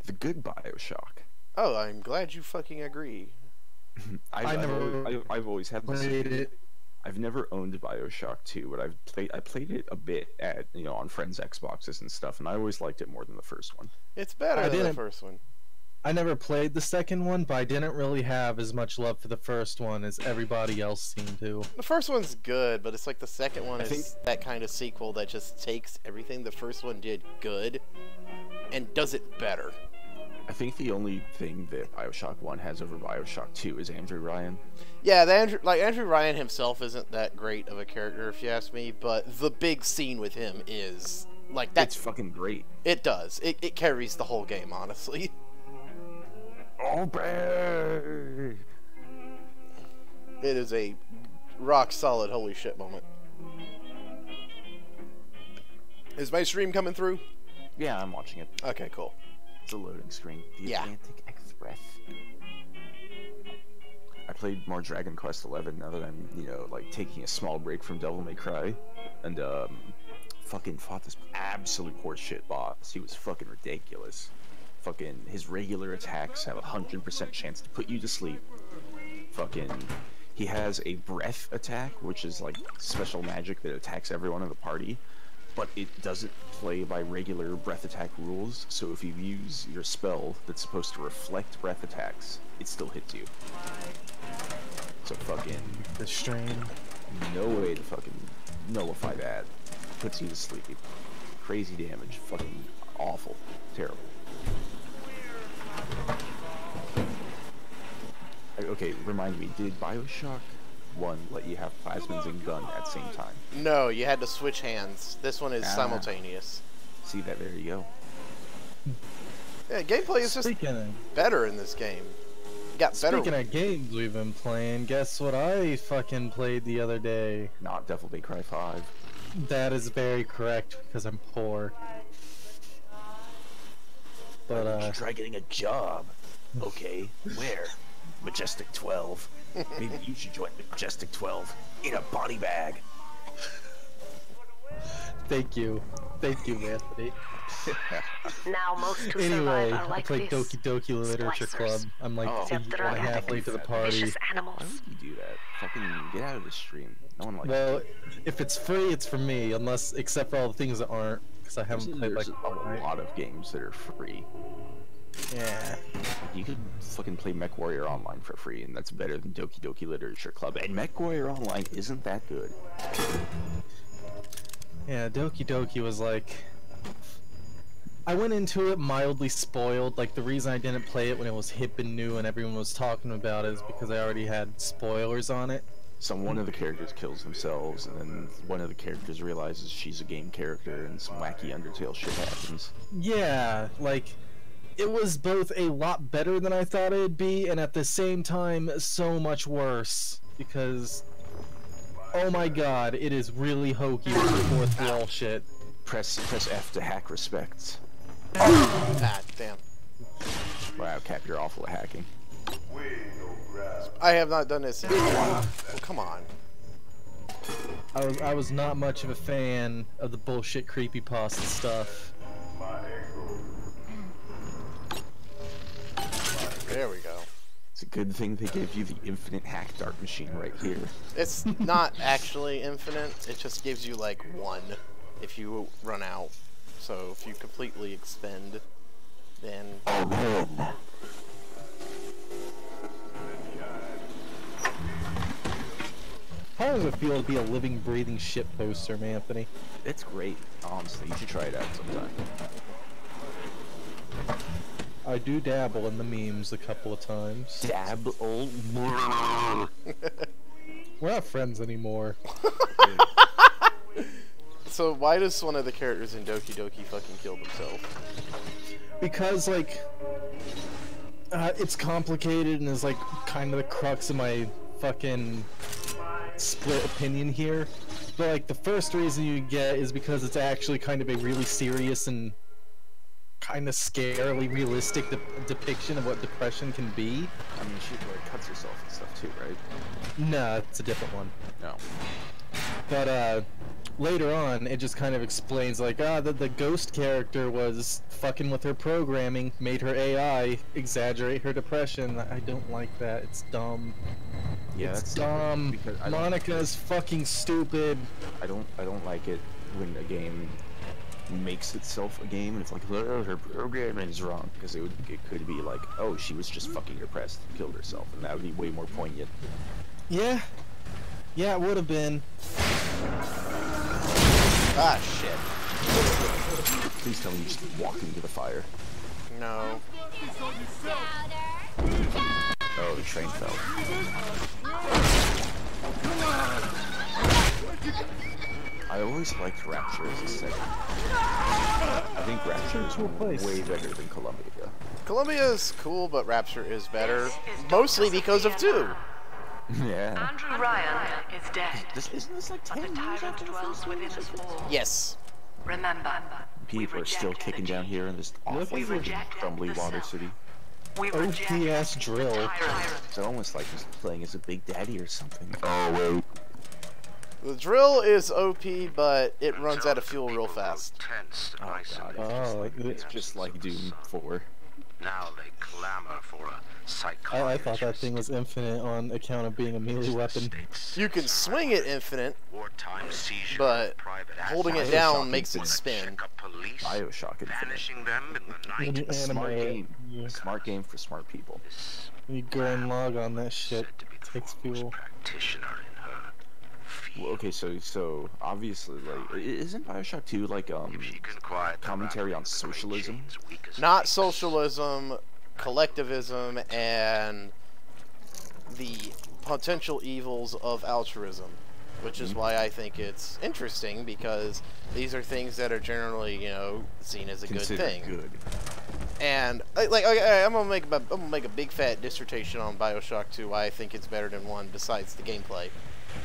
The good Bioshock. Oh, I'm glad you fucking agree. I've always had this. Played it. I've never owned Bioshock 2, but I played it a bit at on friends' Xboxes and stuff, and I always liked it more than the first one. It's better than the first one. I never played the second one, but I didn't really have as much love for the first one as everybody else seemed to. The first one's good, but it's like the second one is that kind of sequel that just takes everything the first one did good and does it better. I think the only thing that Bioshock 1 has over Bioshock 2 is Andrew Ryan. Yeah, Andrew Ryan himself isn't that great of a character, if you ask me, but the big scene with him is like that's fucking great. It does. It carries the whole game, honestly. Obey! It is a rock solid holy shit moment. Is my stream coming through? Yeah, I'm watching it. Okay, cool. It's a loading screen. The Atlantic Express. I played more Dragon Quest XI now that I'm, like taking a small break from Devil May Cry, and fucking fought this absolute horseshit boss. He was fucking ridiculous. Fucking his regular attacks have 100% chance to put you to sleep. Fucking, he has a breath attack, which is like special magic that attacks everyone in the party, but it doesn't play by regular breath attack rules, so if you use your spell that's supposed to reflect breath attacks, it still hits you. So fucking... The strain. No way to fucking nullify that. Puts you to sleep. Crazy damage. Fucking awful. Terrible. Okay, remind me, did Bioshock 1 let you have plasmids and gun at the same time? No, you had to switch hands. This one is simultaneous. See that? There you go. Yeah, gameplay is just better in this game. Got better. Speaking of games we've been playing, guess what I fucking played the other day? Not Devil May Cry 5. That is very correct, because I'm poor. But, try getting a job. Okay, where? Majestic 12. Maybe you should join Majestic 12 in a body bag. Thank you, Anthony. Now most who Anyway, survive are like I played this. Doki Doki Literature Club. I'm like a year and a half late to the party. Vicious animals. Why would you do that? Fucking get out of the stream. No one likes Well, it. if it's free, it's for me, except for all the things that aren't, because I haven't played like a lot of games that are free. Yeah. You could fucking play MechWarrior Online for free, and that's better than Doki Doki Literature Club. And MechWarrior Online isn't that good. Yeah, Doki Doki was like... I went into it mildly spoiled. Like, the reason I didn't play it when it was hip and new and everyone was talking about it is because I already had spoilers on it. So one of the characters kills themselves, and then one of the characters realizes she's a game character, and some wacky Undertale shit happens. Yeah, like... It was both a lot better than I thought it'd be, and at the same time, so much worse. Because, oh my god, it is really hokey with the fourth wall shit. Press F to hack respects. Ah, damn. Wow, Cap, you're awful at hacking. I have not done this in a while. Oh, come on. I was not much of a fan of the bullshit creepypasta stuff. There we go. It's a good thing they gave you the infinite hack dart machine right here. It's not actually infinite, it just gives you like one if you run out. So if you completely expend, then... How does it feel to be a living, breathing shit poster, Anthony? It's great, honestly. You should try it out sometime. I do dabble in the memes a couple of times. Dabble? We're not friends anymore. So why does one of the characters in Doki Doki fucking kill themselves? Because, like, it's complicated and is, like, kind of the crux of my fucking split opinion here. But, like, the first reason you get is because it's actually kind of a really serious and kind of scarily realistic depiction of what depression can be. I mean, she like cuts herself and stuff too, right? No, it's a different one. No. But later on, it just kind of explains like, the ghost character was fucking with her programming, made her AI exaggerate her depression. I don't like that. It's dumb. Yeah, It's that's dumb. because Monica's fucking stupid. I don't like it when a game makes itself a game and it's like, oh, her programming is wrong, because it could be like, oh, she was just fucking depressed and killed herself, and that would be way more poignant. Yeah, it would have been. Ah, shit. Please tell me you just walk into the fire. No. Oh, the train fell. I always liked Rapture as a setting. I think Rapture is way better than Columbia. Columbia is cool, but Rapture is better. Mostly because of 2. Yeah. Andrew Ryan is dead. Isn't this like 10 The years tyrant after the dwells first within one? us all. Yes. Remember, People are still kicking down here in this awful We reject crumbly the water self. city. we reject OP-ass drill. the tyrant. It's almost like he's playing as a big daddy or something. Oh, wait. The drill is OP, but it runs out of fuel real fast. Oh, God. Oh, It's just like Doom 4. Now they clamor for a psychologist. I thought that thing was infinite on account of being a melee weapon. You can swing it infinite, Wartime seizure but of private holding it assets. down Bioshock makes it Infinite. spin. Check up police, Bioshock Infinite. banishing them in the When night. you Smart animate it, game. you, A smart game for smart people. you go and log on that shit. Said to be the Takes foremost fuel. practitioner in her field. Well, okay, so obviously, like, isn't Bioshock 2 like If she can quiet the commentary on rabble with the socialism? chains weak as Not snakes. socialism, collectivism, and the potential evils of altruism, which is why I think it's interesting, because these are things that are generally, seen as a good Considered thing. good. And okay, I'm gonna make a big fat dissertation on Bioshock 2 why I think it's better than 1 besides the gameplay.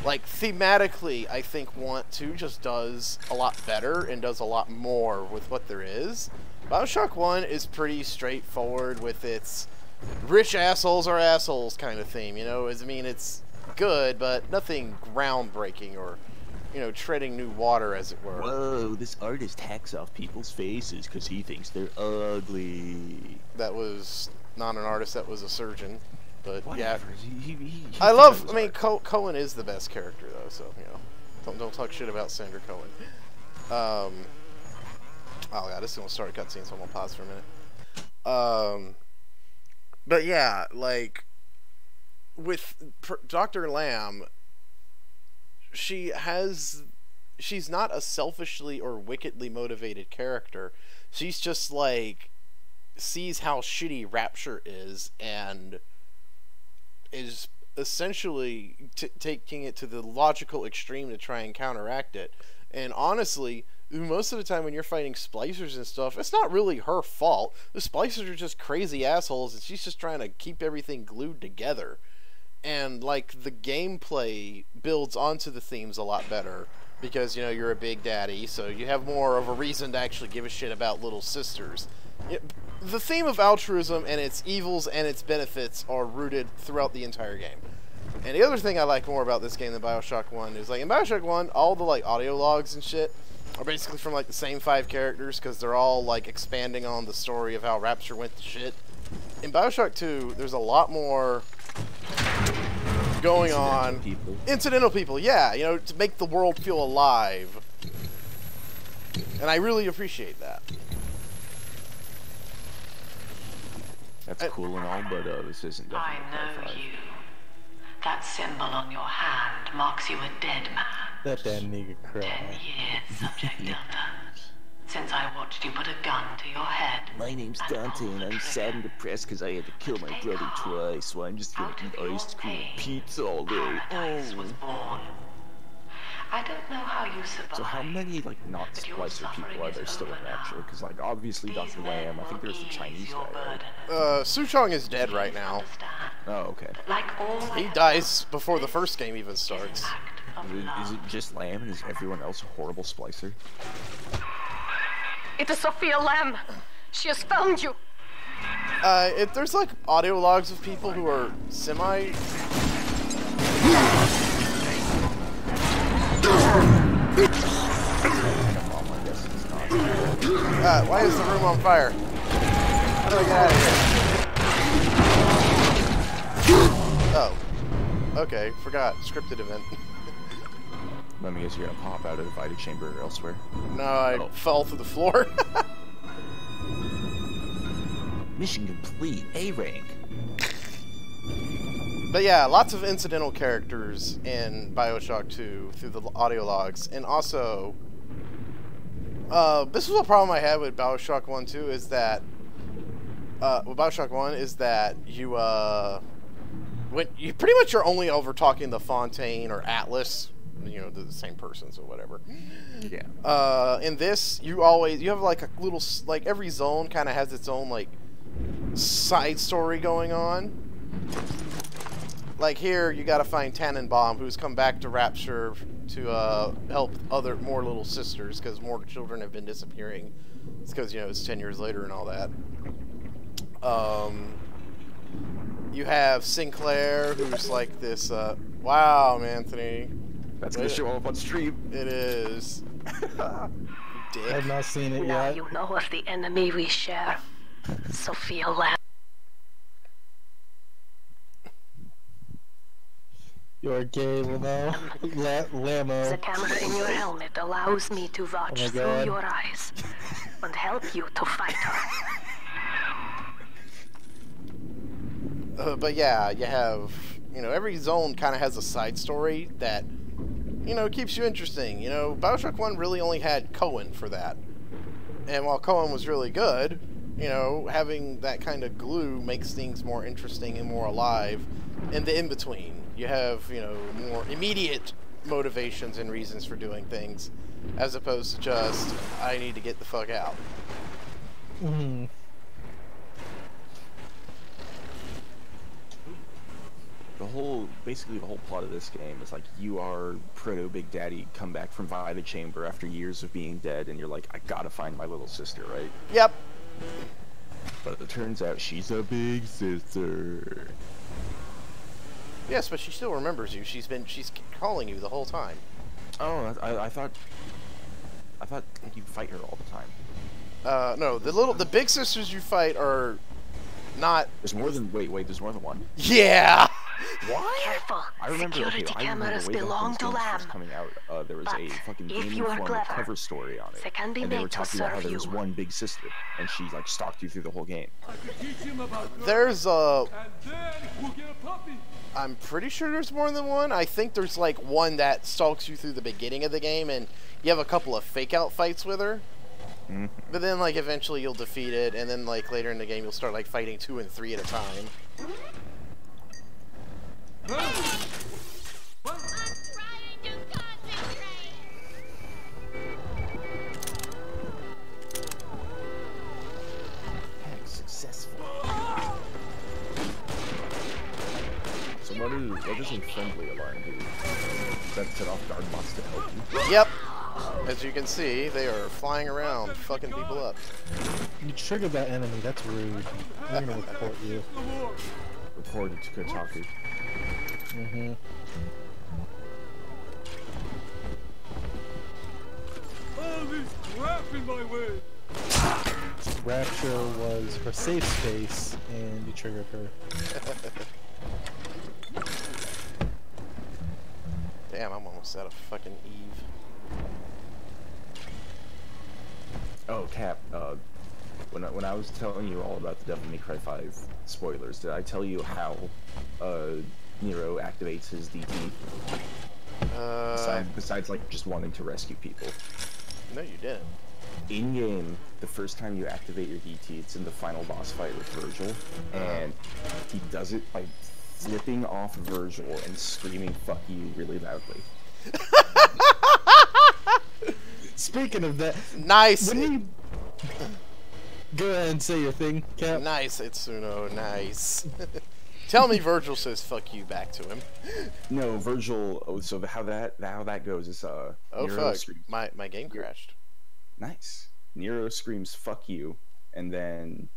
Like, thematically, I think 2 just does a lot better and does a lot more with what there is. Bioshock 1 is pretty straightforward with its rich assholes are assholes kind of theme, it's good, but nothing groundbreaking or, treading new water, as it were. Whoa, this artist hacks off people's faces because he thinks they're ugly. That was not an artist, that was a surgeon. But yeah, Whatever. He I thought love. it was I mean, art. Cohen is the best character though, so don't talk shit about Sandra Cohen. Oh god, this is gonna start a cutscene, so I'm gonna pause for a minute. But yeah, like with Dr. Lamb, she's not a selfishly or wickedly motivated character. She's just like sees how shitty Rapture is and is essentially taking it to the logical extreme to try and counteract it. And honestly, most of the time when you're fighting splicers and stuff, it's not really her fault. The splicers are just crazy assholes, and she's just trying to keep everything glued together. And like the gameplay builds onto the themes a lot better because you're a big daddy, so you have more of a reason to actually give a shit about little sisters. The theme of altruism and its evils and its benefits are rooted throughout the entire game. And the other thing I like more about this game than Bioshock 1 is, like, in Bioshock 1, all the, like, audio logs and shit are basically from, like, the same 5 characters because they're all, like, expanding on the story of how Rapture went to shit. In Bioshock 2, there's a lot more going on. Incidental people, yeah, to make the world feel alive. And I really appreciate that. That's cool and all, but this isn't I definitely know High Five. you. That symbol on your hand marks you a dead man. That damn nigga 10 cry. years, Subject Delta. Since I watched you put a gun to your head. My name's Dante, and I'm sad and depressed because I had to kill my brother twice, so I'm just gonna Out of eat your ice cream pain, and pizza all day. Paradise was born. I don't know how you survived. So how many, like, not but your splicer people suffering are there is still in over now. Rapture? Because, like, obviously These Dr. men Lamb, I think will there's the ease Chinese your guy, right? burden. Suchong is dead right now. Understand Oh, okay. that like all I He have dies done, before the this first game even is an starts. act of Is it love. just Lamb, and is everyone else a horrible splicer? It is Sophia Lamb. She has found you. If there's like audio logs of people who are semi Why is the room on fire? How do I get out of here? Oh. Okay, forgot. Scripted event. Let me guess, you're gonna pop out of the Vita chamber or elsewhere. No, I fell through the floor. Mission complete. A rank. But yeah, lots of incidental characters in Bioshock 2 through the audio logs. And also, this was a problem I had with Bioshock 1 too, is that, with Bioshock 1 is that you, when you pretty much are only over talking to Fontaine or Atlas, you know, the same persons or whatever. Yeah. In this, you have like a little, like every zone kind of has its own like side story going on. Like here, you gotta find Tannenbaum, who's come back to Rapture to help more little sisters, because more children have been disappearing. It's because, you know, it's 10 years later and all that. You have Sinclair, who's like this, wow, Anthony. That's gonna show up on stream. It is. Dick. I've not seen it Now yet. you know of the enemy we share. Sophia Lamb. You're gay, Lamo. The Lamo. camera in your helmet allows me to watch my through God. your eyes and help you to fight her. But yeah, you have, you know, every zone kind of has a side story that, you know, keeps you interesting. You know, Bioshock 1 really only had Cohen for that. And while Cohen was really good, you know, having that kind of glue makes things more interesting and more alive. In the in-between, you have, you know, more immediate motivations and reasons for doing things, as opposed to just, I need to get the fuck out. Mm-hmm. Basically the whole plot of this game is like, you are Proto Big Daddy, come back from Vita Chamber after years of being dead, and you're like, I gotta find my little sister, right? Yep. But it turns out she's a big sister. Yes, but she still remembers you. She's calling you the whole time. Oh, I thought you fight her all the time. No, the big sisters you fight are not. There's more than there's more than one. Yeah. What? Careful. I remember. Security Okay, I remember cameras way back when belong this to game was Lamb. first coming out. There was But a fucking if Game you are Informer clever, cover story on it, they can be and they were made to talking about how serve there you. was one big sister, and she like stalked you through the whole game. There's I'm pretty sure there's more than one. I think there's like one that stalks you through the beginning of the game, and you have a couple of fake out fights with her. Mm-hmm. But then like eventually you'll defeat it, and then like later in the game you'll start like fighting 2 and 3 at a time. Successful. So what does a friendly alarm do? Does that set off guard bots to help you? Yep. As you can see, they are flying around, fucking people up. You triggered that enemy. That's rude. I'm gonna report you. Report it to Kotaku. Mm-hmm. Rapture was her safe space, and you triggered her. Damn, I'm almost out of fucking Eve. Oh, Cap. When I was telling you all about the Devil May Cry 5 spoilers, did I tell you how Nero activates his DT? Besides like just wanting to rescue people. No, you didn't. In game, the first time you activate your DT, it's in the final boss fight with Virgil, and he does it by flipping off Virgil and screaming "fuck you" really loudly. Speaking of that, Nice. go ahead and say your thing, Cap. Nice, Itsuno. Nice. Tell me Virgil says "fuck you" back to him. No, Virgil. Oh, so how that goes is Oh Nero fuck! screams, My game crashed. nice. Nero screams "fuck you," and then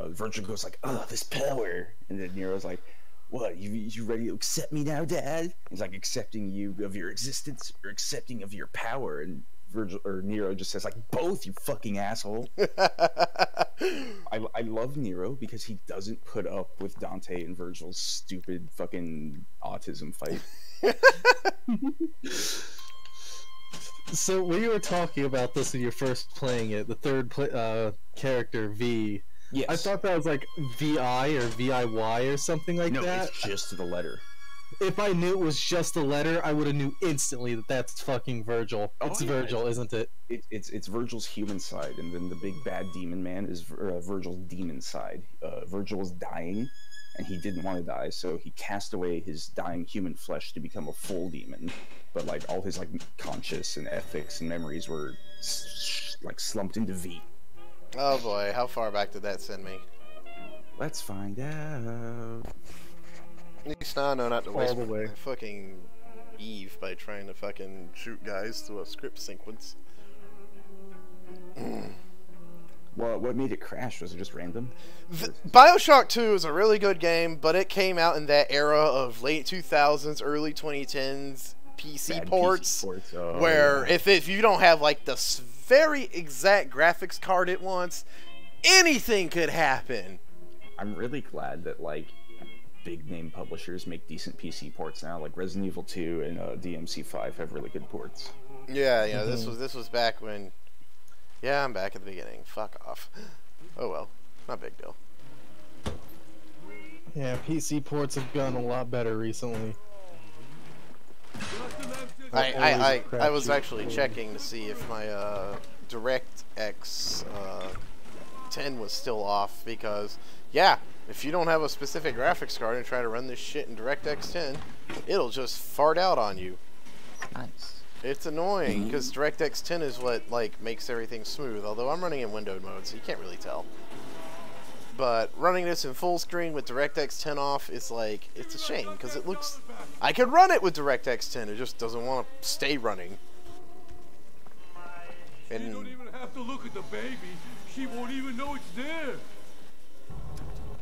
Virgil goes like, "Oh, this power," and then Nero's like, "What? You ready to accept me now, Dad?" He's like, "Accepting you of your existence or accepting of your power?" And Virgil or Nero just says like both, you fucking asshole. I love Nero because he doesn't put up with Dante and Virgil's stupid fucking autism fight. So when you were talking about this when you were first playing it, the third character V, Yes. I thought that was like VI or VIY or something like No, that. it's just the letter. If I knew it was just a letter, I would have knew instantly that that's fucking Virgil. Oh, It's yeah. Virgil, isn't it? It's Virgil's human side, and then the big bad demon man is Virgil's demon side. Virgil was dying, and he didn't want to die, so he cast away his dying human flesh to become a full demon. But like all his like conscious and ethics and memories were like slumped into V. Oh boy, how far back did that send me? Let's find out. At least now I know not to All waste the way. my fucking Eve by trying to fucking shoot guys through a script sequence. Well, what made it crash? Was it just random? Bioshock 2 is a really good game, but it came out in that era of late 2000s, early 2010s PC Bad ports, PC ports. Oh, where yeah. if you don't have like the very exact graphics card it wants, anything could happen. I'm really glad that like big name publishers make decent PC ports now. Like Resident Evil 2 and DMC5 have really good ports. Yeah, you know, this was back when. Yeah, I'm back at the beginning. Fuck off. Oh well, not a big deal. Yeah, PC ports have gone a lot better recently. I was actually checking to see if my DirectX 10 was still off, because yeah, if you don't have a specific graphics card and try to run this shit in DirectX 10, it'll just fart out on you. Nice. It's annoying because DirectX 10 is what like makes everything smooth. Although I'm running in windowed mode, so you can't really tell. But running this in full screen with DirectX 10 off is like, it's a shame because it looks. I could run it with DirectX 10. It just doesn't want to stay running. And You don't even have to look at the baby. She won't even know it's there.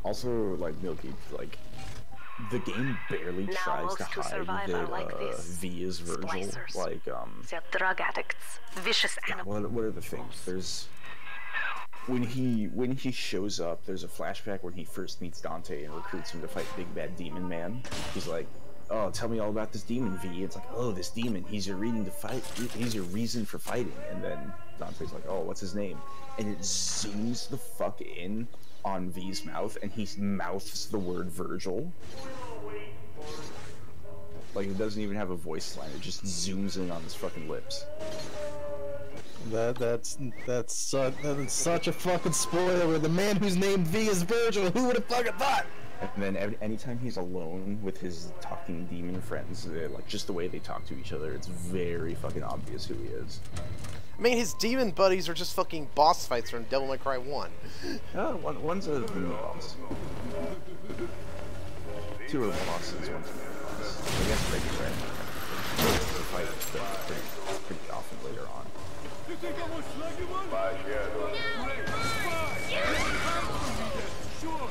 Also, like Milky, like the game barely Now tries most to to hide survive that are like this. V is Virgil. Splicers. Like They're drug addicts, vicious animals. what are the things? There's when he shows up, there's a flashback when he first meets Dante and recruits him to fight Big Bad Demon Man. He's like, "Oh, tell me all about this demon, V." It's like, "Oh, this demon. He's your reason to fight. He's your reason for fighting." And then Dante's like, "Oh, what's his name?" And it zooms the fuck in on V's mouth, and he mouths the word Virgil. Like it doesn't even have a voice line. It just zooms in on his fucking lips. That's such a fucking spoiler. The man whose name V is Virgil. Who would have fucking thought? And then anytime he's alone with his talking demon friends, like just the way they talk to each other, it's very fucking obvious who he is. I mean, his demon buddies are just fucking boss fights from Devil May Cry 1. Oh, one's a mini boss. Two are bosses, one's a mini boss. I guess regular the fight pretty often later on. You think I was slugging one? Sure.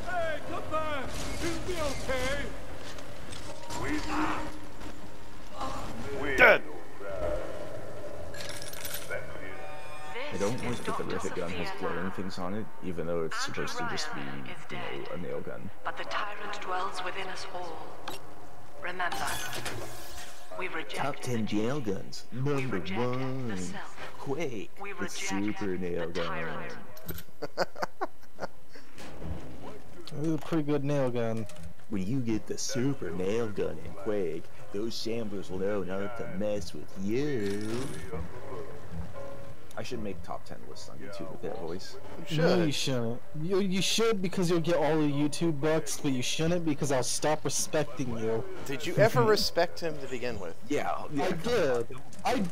Hey, come back. It'll be okay. Dead! I don't like that the rivet gun has glowing things on it, even though it's supposed to just be, you know, a nail gun. But the tyrant dwells within us all. Remember, we reject Top 10 nail guns. Number reject 1. the self. Quake, We the reject super nail the gun. tyrant. This is a pretty good nail gun. When you get the super nail gun in Quake, those shamblers will know not to mess with you. I should make top 10 lists on YouTube with that voice. No, you shouldn't. You should because you'll get all the YouTube bucks, but you shouldn't because I'll stop respecting you. Did you ever respect him to begin with? Yeah, I did. I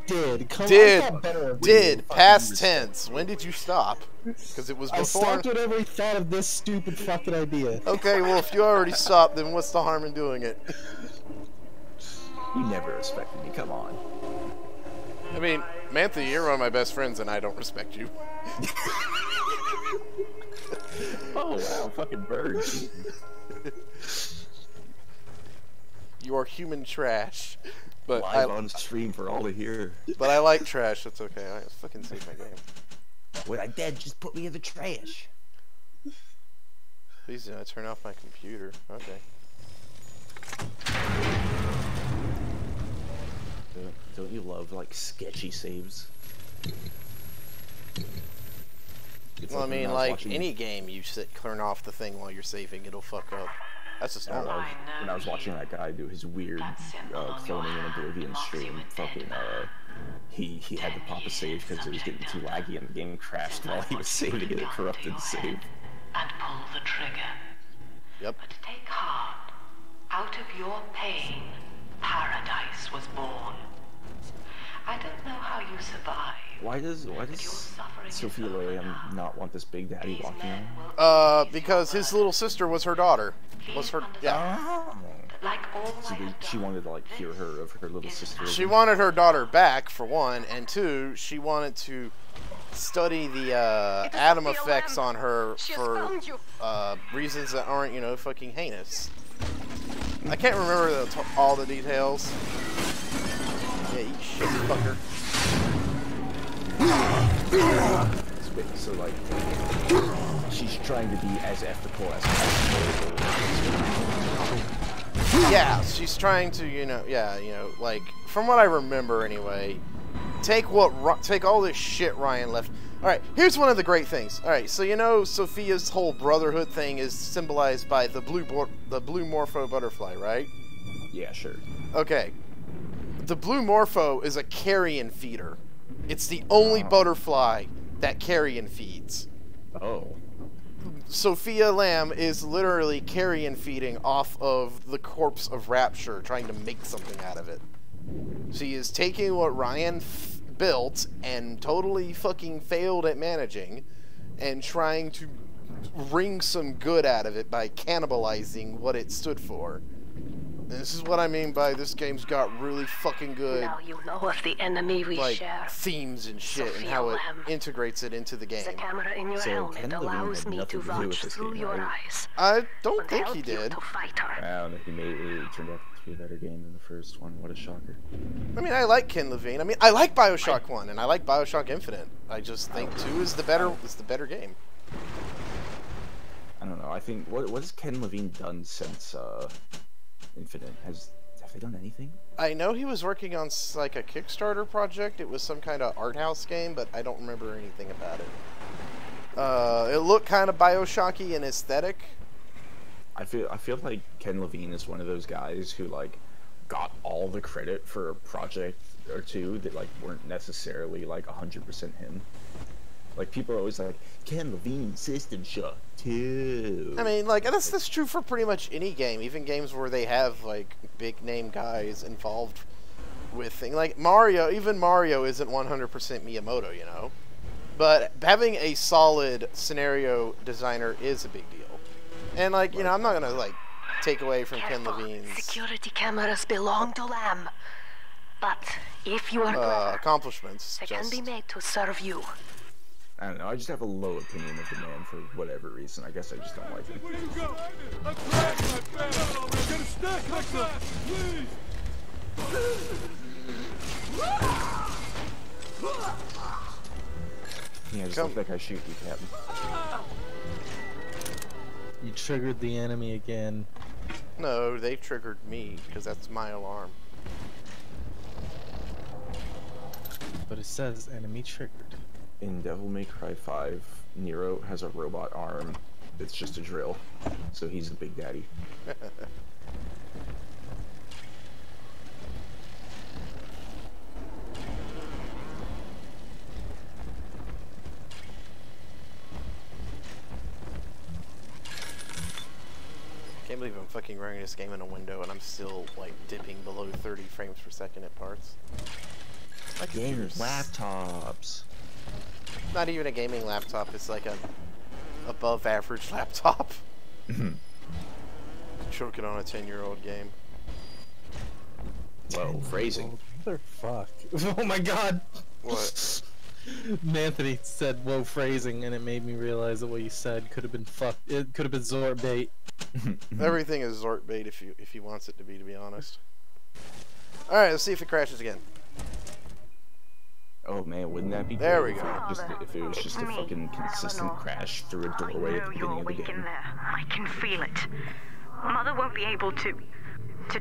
did. Come Did. on, I got better. Did. Past tense. When did you stop? Because it was I before. stopped whenever he thought of this stupid fucking idea. Okay, well, if you already stopped, then what's the harm in doing it? you never respected me, come on. I mean, Mantha, you're one of my best friends, and I don't respect you. Oh wow, fucking bird. You are human trash. But Live on stream for all to hear. But I like trash. It's okay. I fucking save my game. What I did, just put me in the trash. Please do not turn off my computer. Okay. Don't you love like sketchy saves? It's Well, I like when mean, was like watching- any game, you turn off the thing while you're saving, it'll fuck up. That's just normal. When I was watching that guy do his weird cloning in Oblivion stream, fucking he had to pop a save because it was getting too laggy and the game crashed while he was saving it. It corrupted the save. And pull the trigger. Yep. But take heart. Out of your pain, paradise was born. I don't know how you survive. Why does Sophia Lamb not want this big daddy walking on? Because his little sister was her daughter. Yeah. Like all So she wanted to like cure her of her little sister. She wanted her daughter back, for one, and two, she wanted to study the atom effects on her for reasons that aren't, you know, fucking heinous. I can't remember all the details. Yeah, eat shit, fucker. So like, she's trying to be as ethical as possible. Yeah, she's trying to, you know, like, from what I remember anyway, take all this shit Ryan left. Alright, here's one of the great things. Alright, so you know Sophia's whole brotherhood thing is symbolized by the blue morpho butterfly, right? Yeah, sure. Okay. The blue morpho is a carrion feeder. It's the only butterfly that carrion feeds. Oh. Sophia Lamb is literally carrion feeding off of the corpse of Rapture, trying to make something out of it. She is taking what Ryan built and totally fucking failed at managing, and trying to wring some good out of it by cannibalizing what it stood for. And this is what I mean by this game's got really fucking good, Now you know of the enemy we like, share. themes and shit, and how it integrates it into the game. The camera in your So helmet Ken Levine allows had me nothing to to do with watch this through game, your right? eyes. I don't and think help he you did. to fight her. Wow, he made it turned out to be a better game than the first one. What a shocker. I mean, I like Ken Levine. I mean, I like Bioshock 1, and I like Bioshock Infinite. I just think 2 is the better game. I don't know. I think what has Ken Levine done since Infinite? Have they done anything? I know he was working on like a Kickstarter project. It was some kind of art house game, but I don't remember anything about it. It looked kind of Bioshocky in aesthetic. I feel like Ken Levine is one of those guys who like got all the credit for a project or two that like weren't necessarily like 100% him. Like people are always like Ken Levine System Shock 2. I mean, like that's true for pretty much any game, even games where they have like big name guys involved with things like Mario. Even Mario isn't 100% Miyamoto, you know. But having a solid scenario designer is a big deal. And like, you know, I'm not gonna like take away from Ken Careful. Levine's Security cameras belong to Lamb. But if you are clever, accomplishments. they can be made to serve you. I don't know. I just have a low opinion of the man for whatever reason. I guess I just don't like him. Where you go? I'm cracked, my friend. Get a stack like that, please. Yeah, just let that guy shoot you, Captain. You triggered the enemy again. No, they triggered me because that's my alarm. But it says enemy triggered. In Devil May Cry 5, Nero has a robot arm that's just a drill, so he's the big daddy. Can't believe I'm fucking running this game in a window and I'm still like dipping below 30 frames per second at parts. My computer's Laptops. not even a gaming laptop, it's like a above average laptop. Choking on a 10-year-old game. Whoa, phrasing. Motherfuck. Oh my god! What? Anthony said whoa phrasing and it made me realize that what you said could have been it could have been Zort bait. Everything is Zort bait if he wants it to be honest. Alright, let's see if it crashes again. Oh man, wouldn't that be There great we go. if it was just a fucking consistent crash through a doorway at the beginning of the game? I can feel it. Mother won't be able to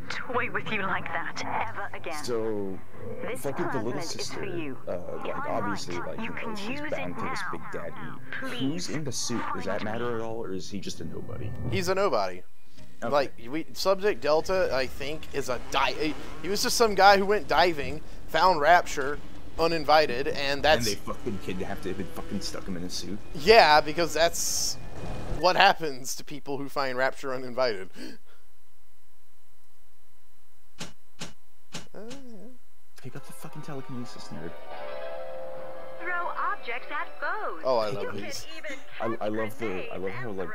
toy with you like that ever again. So, This fucking the little plasmid is sister, for you. like If I'm obviously, right, like you can she's use bound it to this now. big daddy. Please, Who's in the suit? Does that find matter me. at all, or is he just a nobody? He's a nobody. Okay. Like, Subject Delta, I think, is a he was just some guy who went diving, found Rapture, uninvited, and that's... And they fucking kidnapped him and fucking stuck him in a suit. Yeah, because that's what happens to people who find Rapture uninvited. Pick up the fucking telekinesis, nerd. Throw objects at foes. Oh, I love these. I love how like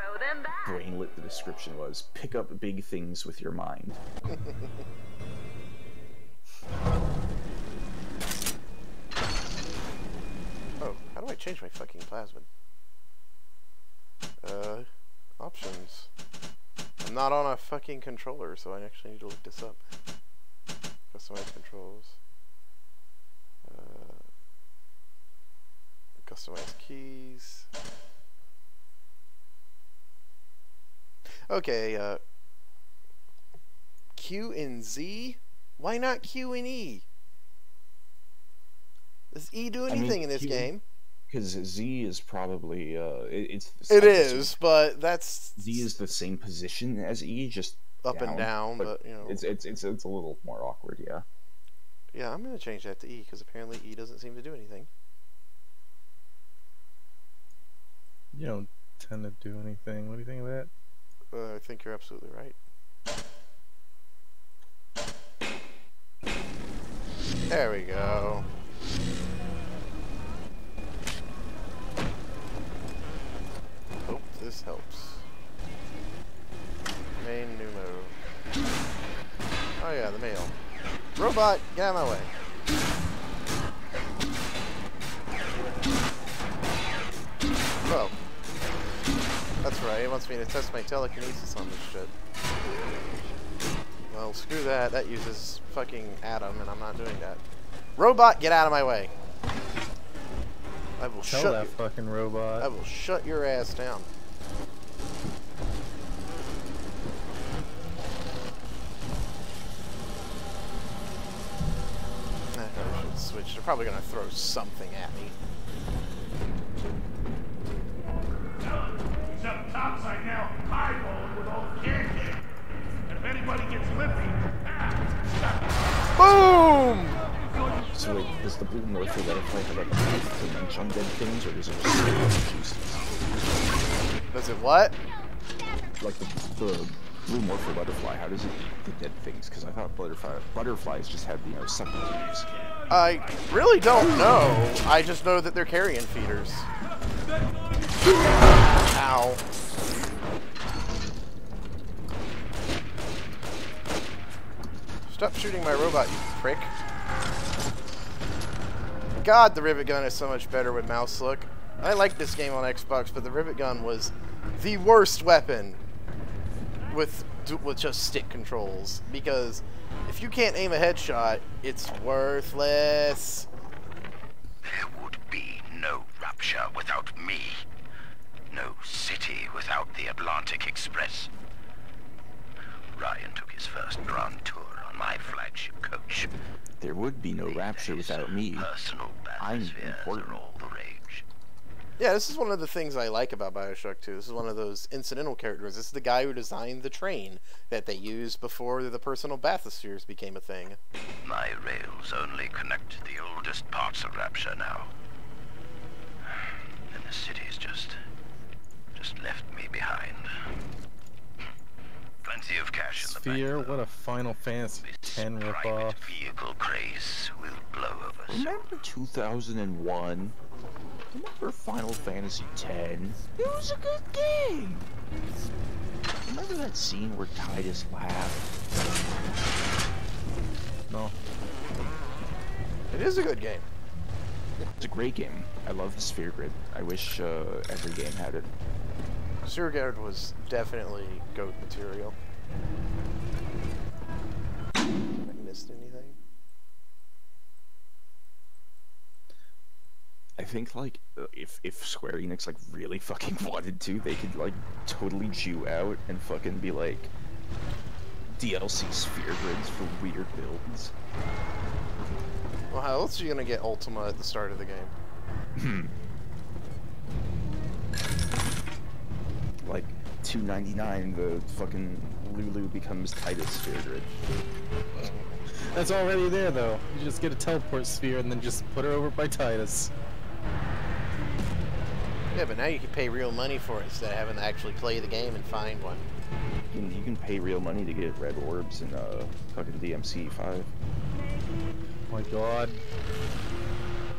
brainlit the description was. Pick up big things with your mind. Oh, how do I change my fucking plasmid? Options. I'm not on a fucking controller, so I actually need to look this up. Customize controls. Customize keys. Okay, Q and Z? Why not Q and E? Does E do anything in this game? Because Z is probably it's. It is, but that's Z is the same position as E, just up and down. But you know, it's a little more awkward, yeah. Yeah, I'm gonna change that to E because apparently E doesn't seem to do anything. You don't tend to do anything. What do you think of that? I think you're absolutely right. There we go. Hope this helps. Main new mode. Oh yeah, the mail. Robot, get out of my way. Oh. That's right, it wants me to test my telekinesis on this shit. Well, screw that. That uses fucking Atom, and I'm not doing that. Robot, get out of my way. I will Tell shut that you. fucking robot. I will shut your ass down. I probably should switch. They're probably gonna throw something at me. He's up topside now, eyeballing with all the candy. And if anybody gets lippy, Boom! So wait, does the blue morpher butterfly have like a knife to munch on dead things, or does it just spit out juices? Does it what? Like the blue morpher butterfly, how does it eat the dead things? Because I thought butterflies just had, you know, suction tubes. I really don't know. I just know that they're carrion feeders. Ow. Stop shooting my robot, you prick. God, the rivet gun is so much better with mouse look. I like this game on Xbox, but the rivet gun was the worst weapon with just stick controls. Because if you can't aim a headshot, it's worthless. There would be no Rapture without me. No city without the Atlantic Express. Ryan took his first grand tour on my flagship coach. There would be no Rapture without me. Personal I'm bathyspheres important. are all the rage. Yeah, this is one of the things I like about Bioshock 2. This is one of those incidental characters. This is the guy who designed the train that they used before the personal bathyspheres became a thing. My rails only connect the oldest parts of Rapture now. And the city's just left me behind. Plenty of cash in the Sphere, bank. what a Final Fantasy This X private ripoff. vehicle craze will blow over soon. Remember 2001? Remember Final Fantasy X? It was a good game! Remember that scene where Titus laughed? No. It is a good game. It's a great game. I love the Sphere Grid. I wish every game had it. Surgard was definitely GOAT material. I missed anything? think like if Square Enix like really fucking wanted to, they could like totally Jew out and fucking be like DLC sphere grids for weird builds. Well, how else are you gonna get Ultima at the start of the game? Like $2.99, the fucking Lulu becomes Titus sphere grid. That's already there, though. You just get a teleport sphere and then just put her over by Titus. Yeah, but now you can pay real money for it instead of having to actually play the game and find one. You can pay real money to get red orbs in fucking DMC 5. Oh my god.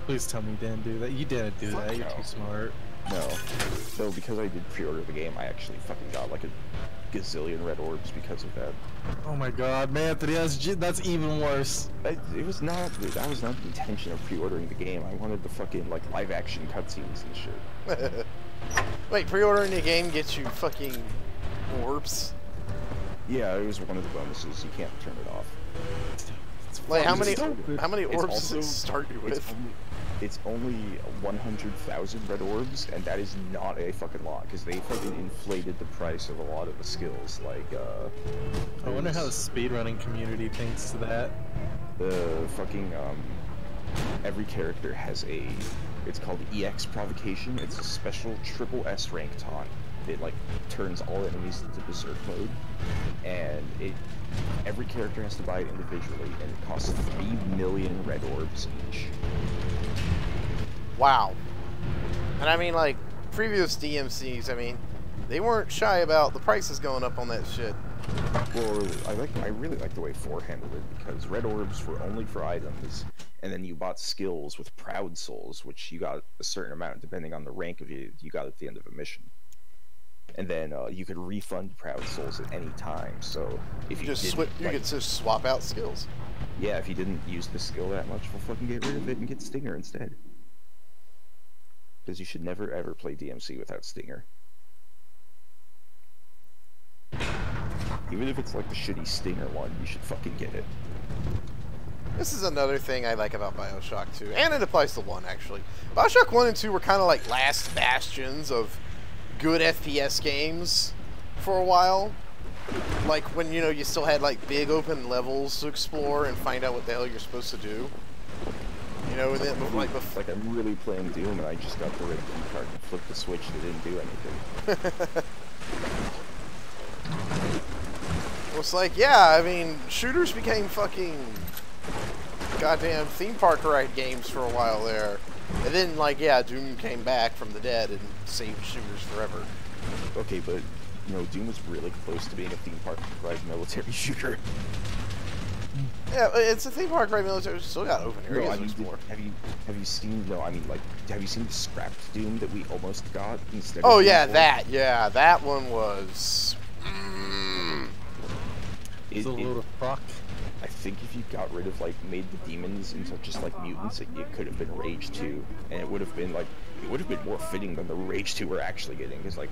Please tell me you didn't do that. You didn't do that. You're too smart. No. So because I did pre-order the game, I actually fucking got like a gazillion red orbs because of that. Oh my god, man, Anthony, that's even worse. It was not. That was not the intention of pre-ordering the game. I wanted the fucking like live-action cutscenes and shit. Wait, pre-ordering the game gets you fucking orbs? Yeah, it was one of the bonuses. You can't turn it off. Like, how It's many orbs does also- it start you with? It's only 100,000 red orbs, and that is not a fucking lot, because they fucking inflated the price of a lot of the skills, like, I wonder how the there's speedrunning community thinks to that. the fucking, every character has it's called EX Provocation. It's a special triple S rank taunt. It, like, turns all enemies into Berserk mode, and every character has to buy it individually, and it costs 3 million red orbs each. Wow. And I mean, like, previous DMCs, I mean, they weren't shy about the prices going up on that shit. Well, I really like the way 4 handled it, because red orbs were only for items, and then you bought skills with Proud Souls, which you got a certain amount depending on the rank of you got at the end of a mission. And then you could refund Proud Souls at any time. So if you Just didn't, you could just swap out skills. yeah, if you didn't use the skill that much, we'll fucking get rid of it and get Stinger instead. Because you should never ever play DMC without Stinger. Even if it's like the shitty Stinger one, you should fucking get it. This is another thing I like about Bioshock 2, and it applies to 1, actually. Bioshock 1 and 2 were kind of like last bastions of good FPS games for a while. Like when, you know, you still had like big open levels to explore and find out what the hell you're supposed to do. You know, and then like I'm really playing Doom and I just got the red key card and flipped the switch and it didn't do anything. Well, it's like, yeah, I mean, shooters became fucking goddamn theme park ride games for a while there. And then, like, yeah, Doom came back from the dead and saved shooters forever. Okay, but, you know, Doom was really close to being a theme park ride military shooter. Yeah, it's a theme park ride military. Still got open areas No, I to mean, explore. have you seen? No, I mean, like, have you seen the scrapped Doom that we almost got instead? Oh of yeah, Doom 4? that one was. It's a load of fuck. I think if you got rid of, like, made the demons into just like mutants, it could have been Rage 2, and it would have been like, it would have been more fitting than the Rage 2 we're actually getting. Because like,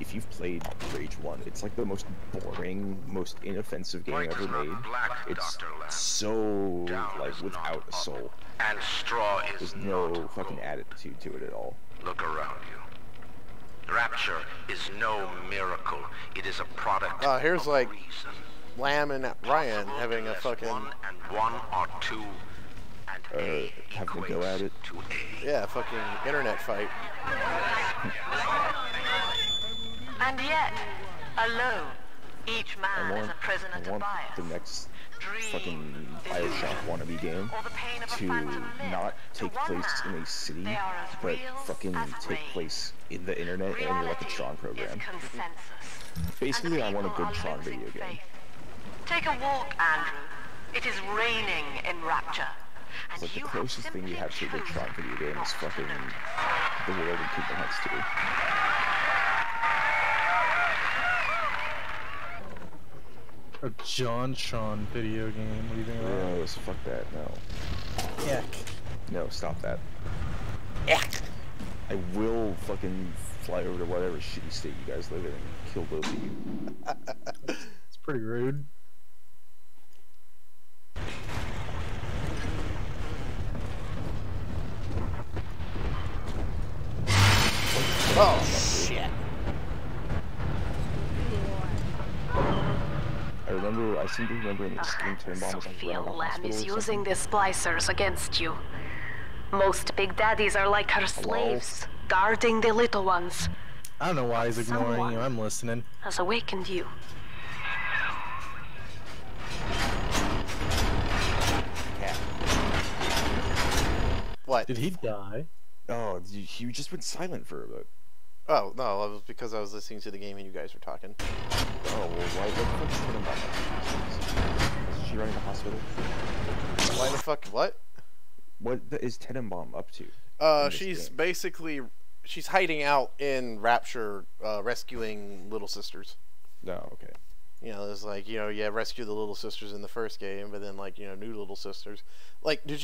if you've played Rage 1, it's like the most boring, most inoffensive game ever made. It's so like without a soul. And straw is There's no fucking attitude to it at all. Look around you. Rapture is no miracle. It is a product Here's of like reason. Lamb and Ryan having a fucking One and one are two, and A having a go equates at it. to A. yeah fucking internet fight. And yet, alone, each man is a prisoner I to want bias. the next fucking Dream, Bioshock wannabe game or the pain of a to phantom limb. not To take one place in man, a city, they are as but real fucking as take rain. place in the internet and under like a Tron program. Is consensus. Basically, I And want a people good are Tron losing video game. faith. Take a walk, Andrew. It is raining in Rapture. It's And like the you closest thing you have to a good chosen Tron video game not is to fucking know. The World in Kingdom Hearts 2. A John Sean video game. What do you think of that? Gross, fuck that, no. Heck. No, stop that. I will fucking fly over to whatever shitty state you guys live in and kill both of you. It's pretty rude. I seem to remember in this game Tenenbaum was like Sophia around the Lamb hospital is or using something. the splicers against you. Most big daddies are like her slaves, guarding the little ones. I don't know why he's ignoring you. Someone I'm listening. has awakened you. What? Did he die? Oh, you just went silent for a bit. Oh, no, it was because I was listening to the game and you guys were talking. Oh, well, why? What the fuck is Tenenbaum? Is she running the hospital? Why the fuck? What? What is Tenenbaum up to? She's basically... She's hiding out in Rapture, rescuing Little Sisters. No, okay. You know, there's like, you know, yeah, rescue the Little Sisters in the first game, but then, like, you know, new Little Sisters. Like, do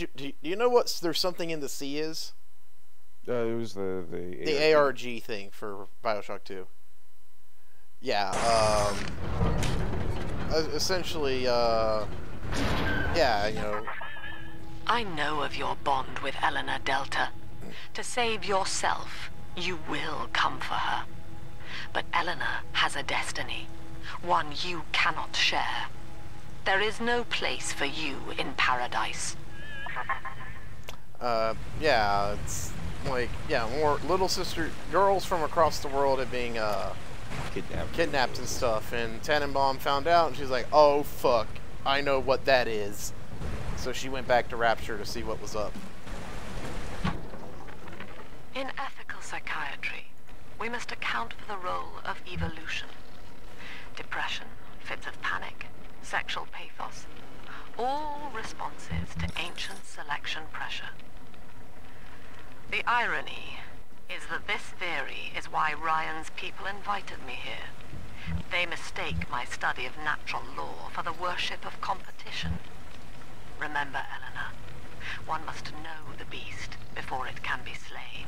you know what There's Something in the Sea is? It was the ARG thing for Bioshock 2. Yeah, essentially, yeah, you know. I know of your bond with Eleanor Delta. To save yourself, you will come for her. But Eleanor has a destiny, one you cannot share. There is no place for you in paradise. Yeah, it's like, yeah, more Little Sister girls from across the world are being, kidnapped and stuff, and Tenenbaum found out, and she's like, oh, fuck, I know what that is. So she went back to Rapture to see what was up. In ethical psychiatry, we must account for the role of evolution. Depression, fits of panic, sexual pathos, all responses to ancient selection pressure. The irony is that this theory is why Ryan's people invited me here. They mistake my study of natural law for the worship of competition. Remember, Eleanor, one must know the beast before it can be slain.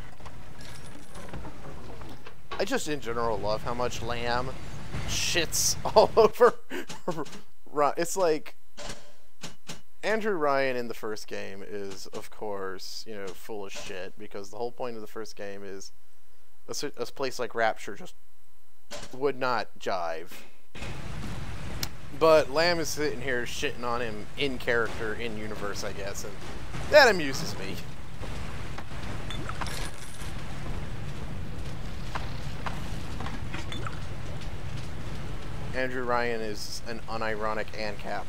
I just in general love how much Lamb shits all over. It's like Andrew Ryan in the first game is, of course, you know, full of shit, because the whole point of the first game is a place like Rapture just would not jive. But Lamb is sitting here shitting on him in character, in universe, I guess, and that amuses me. Andrew Ryan is an unironic ANCAP.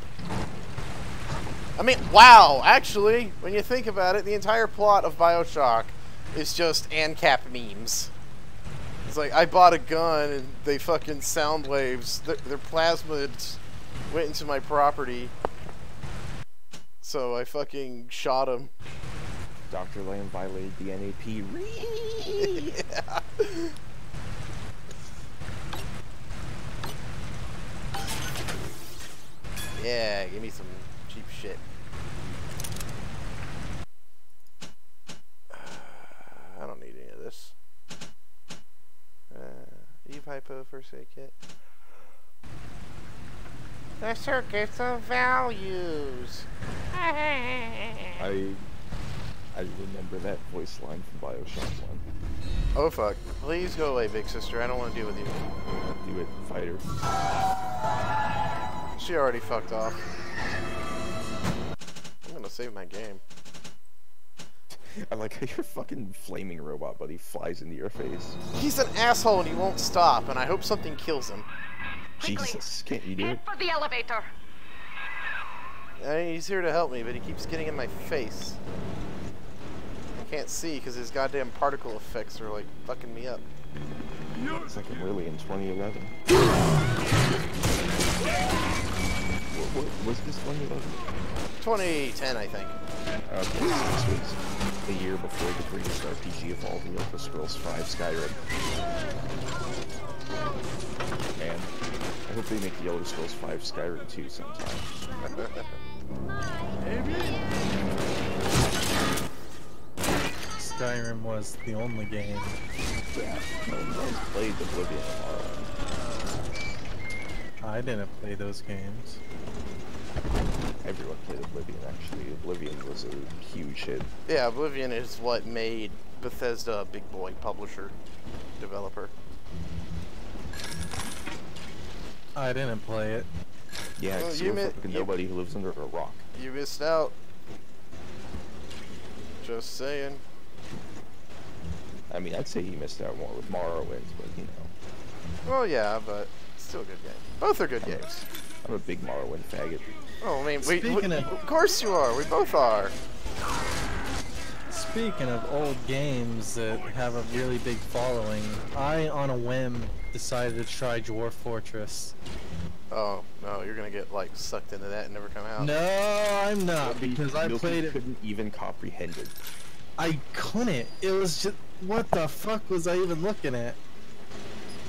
I mean, wow, actually, when you think about it, the entire plot of Bioshock is just ANCAP memes. It's like, I bought a gun and they fucking sound waves, their plasmids went into my property, so I fucking shot him. Dr. Lamb violated the NAP. Yeah. Yeah, give me some cheap shit. I don't need any of this. Eve Hypo first aid kit. The circuits of values. I remember that voice line from Bioshock 1. Oh fuck. Please go away, big sister. I don't want to deal with you. Do it, fighter. She already fucked off. I'm gonna save my game. I like how your fucking flaming robot buddy flies into your face. He's an asshole and he won't stop, and I hope something kills him. Jesus, can't you do it? Head for the elevator. I mean, he's here to help me, but he keeps getting in my face. I can't see because his goddamn particle effects are like fucking me up. It's like I'm really in 2011. What was this 2011? 2010, I think. Okay, so this was the year before the greatest RPG of all, the Elder Scrolls V Skyrim. And I hope they make the Elder Scrolls V Skyrim 2 sometime. Maybe. Skyrim was the only game. Yeah, no one's played Oblivion or I didn't play those games. everyone played Oblivion, actually. Oblivion was a huge hit. Yeah, Oblivion is what made Bethesda a big boy publisher, developer. I didn't play it. Yeah, Well, because you you're fucking nobody who lives under a rock. You missed out. Just saying. I mean, I'd say he missed out more with Morrowind, but you know. Well, yeah, but still a good game. Both are good games. I'm a big Morrowind faggot. Oh, I mean, Speaking of- of course you are. We both are. Speaking of old games that have a really big following, I, on a whim, decided to try Dwarf Fortress. Oh, no, you're gonna get, like, sucked into that and never come out. No, I'm not, because I Milky played it. couldn't even comprehend it. I couldn't. It was just, what the fuck was I even looking at?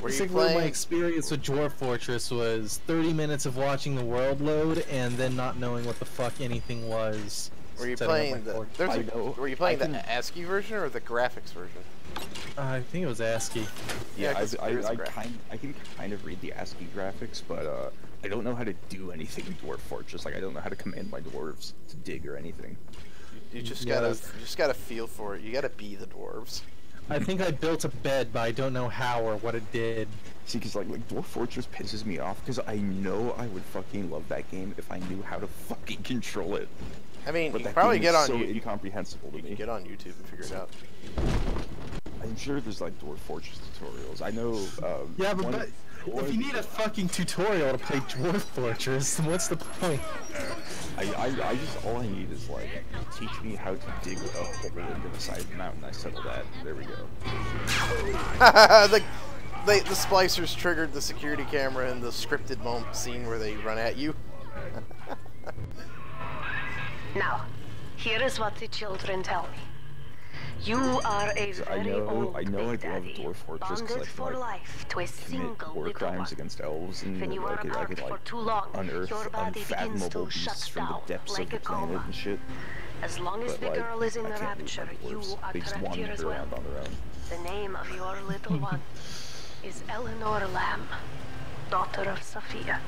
Were you Basically, my playing? experience with Dwarf Fortress was 30 minutes of watching the world load and then not knowing what the fuck anything was. Were you setting up playing my the? fort. Were you playing the ASCII version or the graphics version? I think it was ASCII. Yeah, Yeah, 'cause there is a I graphic. can kind of read the ASCII graphics, but I don't know how to do anything in Dwarf Fortress. Like, I don't know how to command my dwarves to dig or anything. You just Yeah, gotta feel for it. You gotta be the dwarves. I think I built a bed, but I don't know how or what it did. See, because like Dwarf Fortress pisses me off because I know I would fucking love that game if I knew how to fucking control it. I mean, But you that can probably game get is on so you incomprehensible to can me. get on YouTube and figure it out. I'm sure there's like Dwarf Fortress tutorials. I know. Yeah, one- but one if of you the- need a fucking tutorial to play Dwarf Fortress, then what's the point? I just all I need is like teach me how to dig a hole into the side of the mountain. I settle that. There we go. the splicers triggered the security camera in the scripted scene where they run at you. Now, here is what the children tell me. You are a very old I know big I'd love daddy, Dwarf Fortress because I bonded for can like life to a commit single war little crimes one. against elves and When you are I could apart for like too long, unearth your body begins unfathomable to shut beasts from down the depths like of a the planet coma. and shit. As long as But the like, girl is in I the can't leave rapture, my you dwarves. are They just trapped here as wander well. around on their own. The name of your little one is Eleanor Lamb, daughter of Sophia.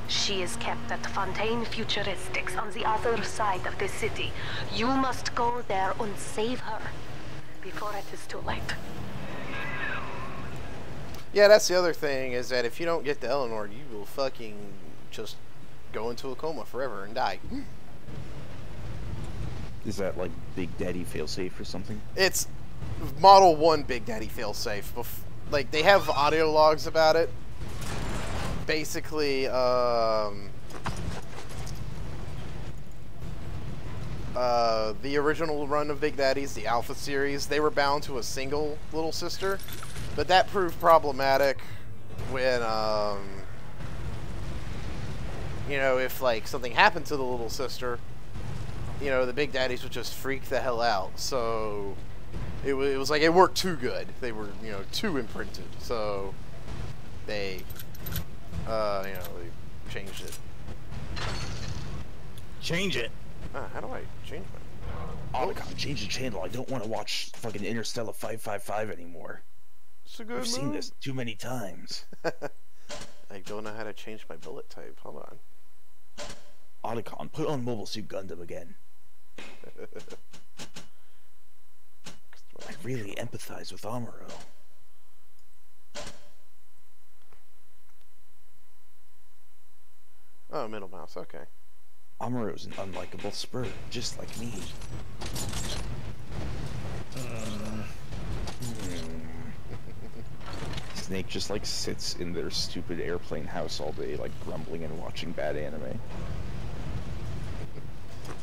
She is kept at Fontaine Futuristics on the other side of the city. You must go there and save her before it is too late. Yeah, that's the other thing, is that if you don't get to Eleanor, you will fucking just go into a coma forever and die. Is that like Big Daddy failsafe or something? It's Model 1 Big Daddy failsafe. Like, they have audio logs about it. Basically, the original run of Big Daddies, the Alpha series, they were bound to a single little sister, but that proved problematic when, you know, if, like, something happened to the little sister, you know, the Big Daddies would just freak the hell out, so it was like, it worked too good. They were, you know, too imprinted, so they, you know, they changed it. Change it. How do I change my... Otacon, change the channel. I don't want to watch fucking Interstellar 555 anymore. It's a good I've seen move. this too many times. I don't know how to change my bullet type. Hold on. Otacon, put on Mobile Suit Gundam again. I really empathize with Amuro. Oh, middle mouse. Okay. Amuro's an unlikable spur, just like me. Snake just like sits in their stupid airplane house all day, like grumbling and watching bad anime.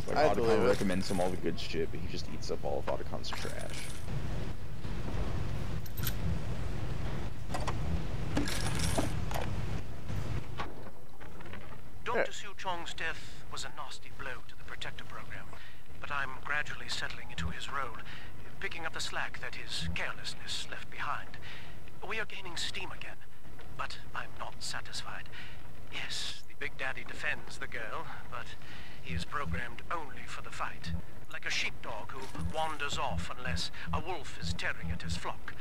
Like I believe Otacon it. recommends him all the good shit, but he just eats up all of Otacon's trash. Dr. Su Chong's death was a nasty blow to the Protector program, but I'm gradually settling into his role, picking up the slack that his carelessness left behind. We are gaining steam again, but I'm not satisfied. Yes, the Big Daddy defends the girl, but he is programmed only for the fight, like a sheepdog who wanders off unless a wolf is tearing at his flock.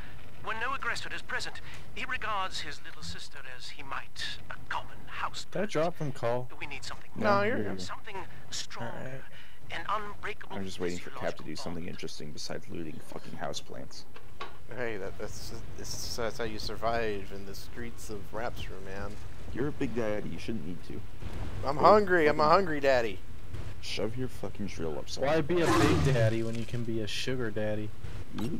When no aggressor is present, he regards his little sister as he might a common house. Did I drop from call? We need something No, more, you're good. something stronger, Alright. an unbreakable. I'm just waiting for Cap to do physiological something bond. interesting besides looting fucking houseplants. Hey, that's how you survive in the streets of Rapture, man. You're a big daddy. You shouldn't need to. I'm hungry. I'm a hungry daddy. Shove your fucking drill up somewhere. Why be a big daddy when you can be a sugar daddy? Ooh.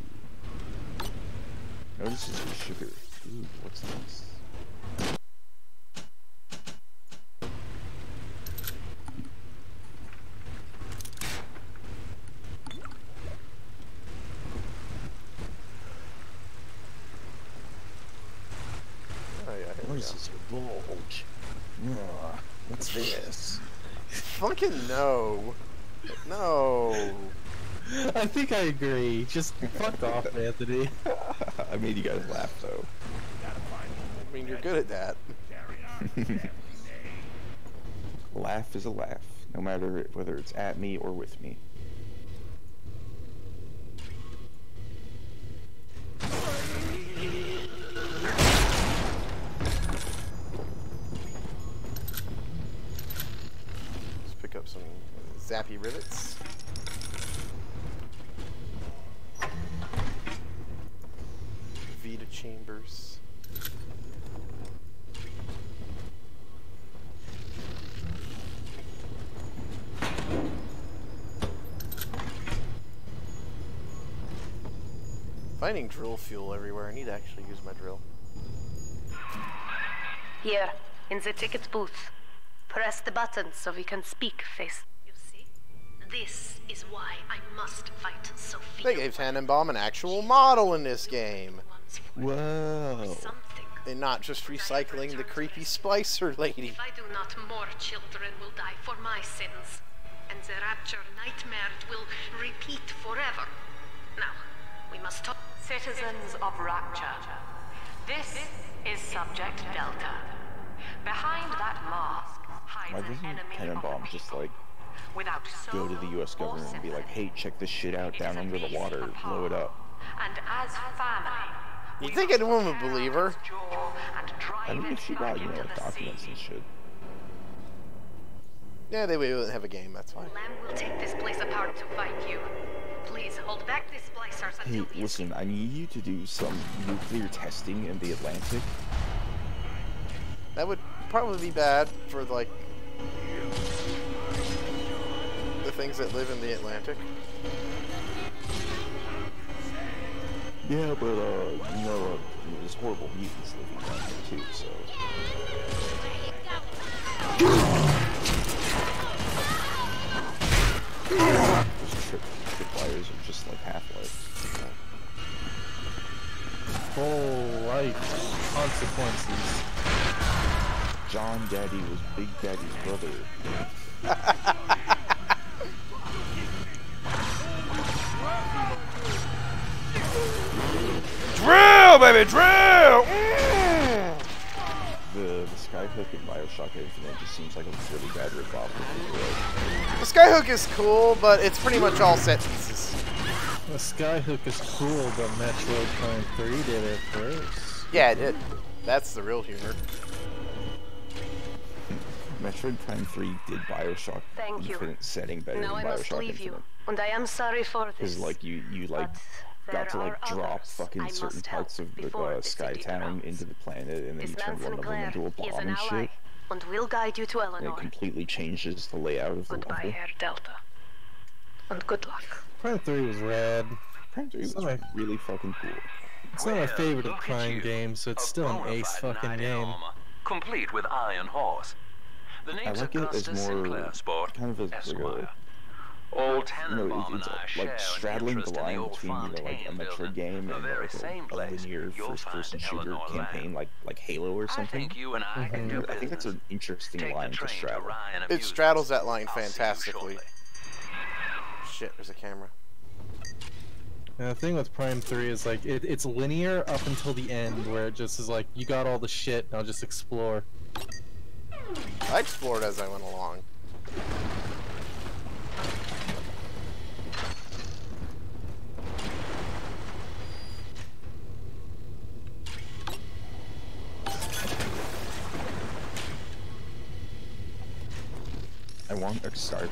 No, this is your sugar. Ooh, what's this? Oh yeah, here we What go. is this? A bulge? Ugh, what's this? Fucking no. No. I think I agree. Just fuck off, Anthony. I made you guys laugh though. I mean, you're good at that. Laugh is a laugh, no matter whether it's at me or with me. Let's pick up some zappy rivets. Vita chambers. Finding drill fuel everywhere. I need to actually use my drill. Here, in the ticket booth. Press the button so we can speak face. You see? This is why I must fight Sophia. They gave Tannenbaum an actual model in this game. Whoa. And not just recycling the creepy splicer lady. If I do not, more children will die for my sins. And the Rapture nightmare will repeat forever. Now, we must talk. Citizens of Rapture, this is Subject Delta. Behind that mask hides Why an doesn't enemy Tannenbaum of just people. like Without go to soul the U.S. or government and be like, sympathy. hey, check this shit out down under the water, blow it up? And as family, You we think must anyone would tear believe out her? its jaw and drive I mean, it she back got, you know, into like the documents sea. and shit. Yeah, they wouldn't have a game, that's fine. Lamb will take this place apart to fight you. Please hold back the splicers Hey, until we listen, I need you to do some nuclear testing in the Atlantic. That would probably be bad for, like, the things that live in the Atlantic. Yeah, but, you know, there's horrible mutants living down there too, so... Those tripwires are just like Half-Life. Whole life consequences. John Daddy was Big Daddy's brother. Drill, baby, drill! Mm! The Skyhook in Bioshock Infinite just seems like a really bad ripoff of the The Skyhook is cool, but it's pretty much all set pieces. The Skyhook is cool, but Metroid Prime 3 did it first. Yeah, it did. That's the real humor. Metroid Prime 3 did Bioshock Thank you. Infinite setting better Now I than must Bioshock leave Infinite. you, and I am sorry for this. Because like you like But got to there like are drop others fucking I certain must parts help of before the Sky city Town drowns. into the planet, and then This you man turn one of them Sinclair, into a he is bomb an and ally, shit. and will guide you to And Eleanor. it completely changes the layout of the Goodbye, level. Herr Delta. And good luck. Prime 3 was rad. Prime 3 was Sorry. really fucking cool. It's not my favorite of look at Prime you. games, so it's A still an bona ace fide fucking knight in game. armor, complete with iron horse. The I name's like it as Augustus more Sinclair, sport, kind of as like Esquire. a, Old you know, Tannenbaum and it's I share like an straddling the interest in the line old between like a Fontaine Metroid building. game The and very like same a place linear you'll first-person find shooter Eleanor campaign Lamb. like Halo or I something. think you and I can do I think that's business. an interesting Take line the to train to straddle. Ryan It Amusements. straddles that line I'll see you fantastically. shortly. Shit, there's a camera. And the thing with Prime 3 is like it's linear up until the end, where it just is like you got all the shit, now just explore. I explored as I went along. I want a Star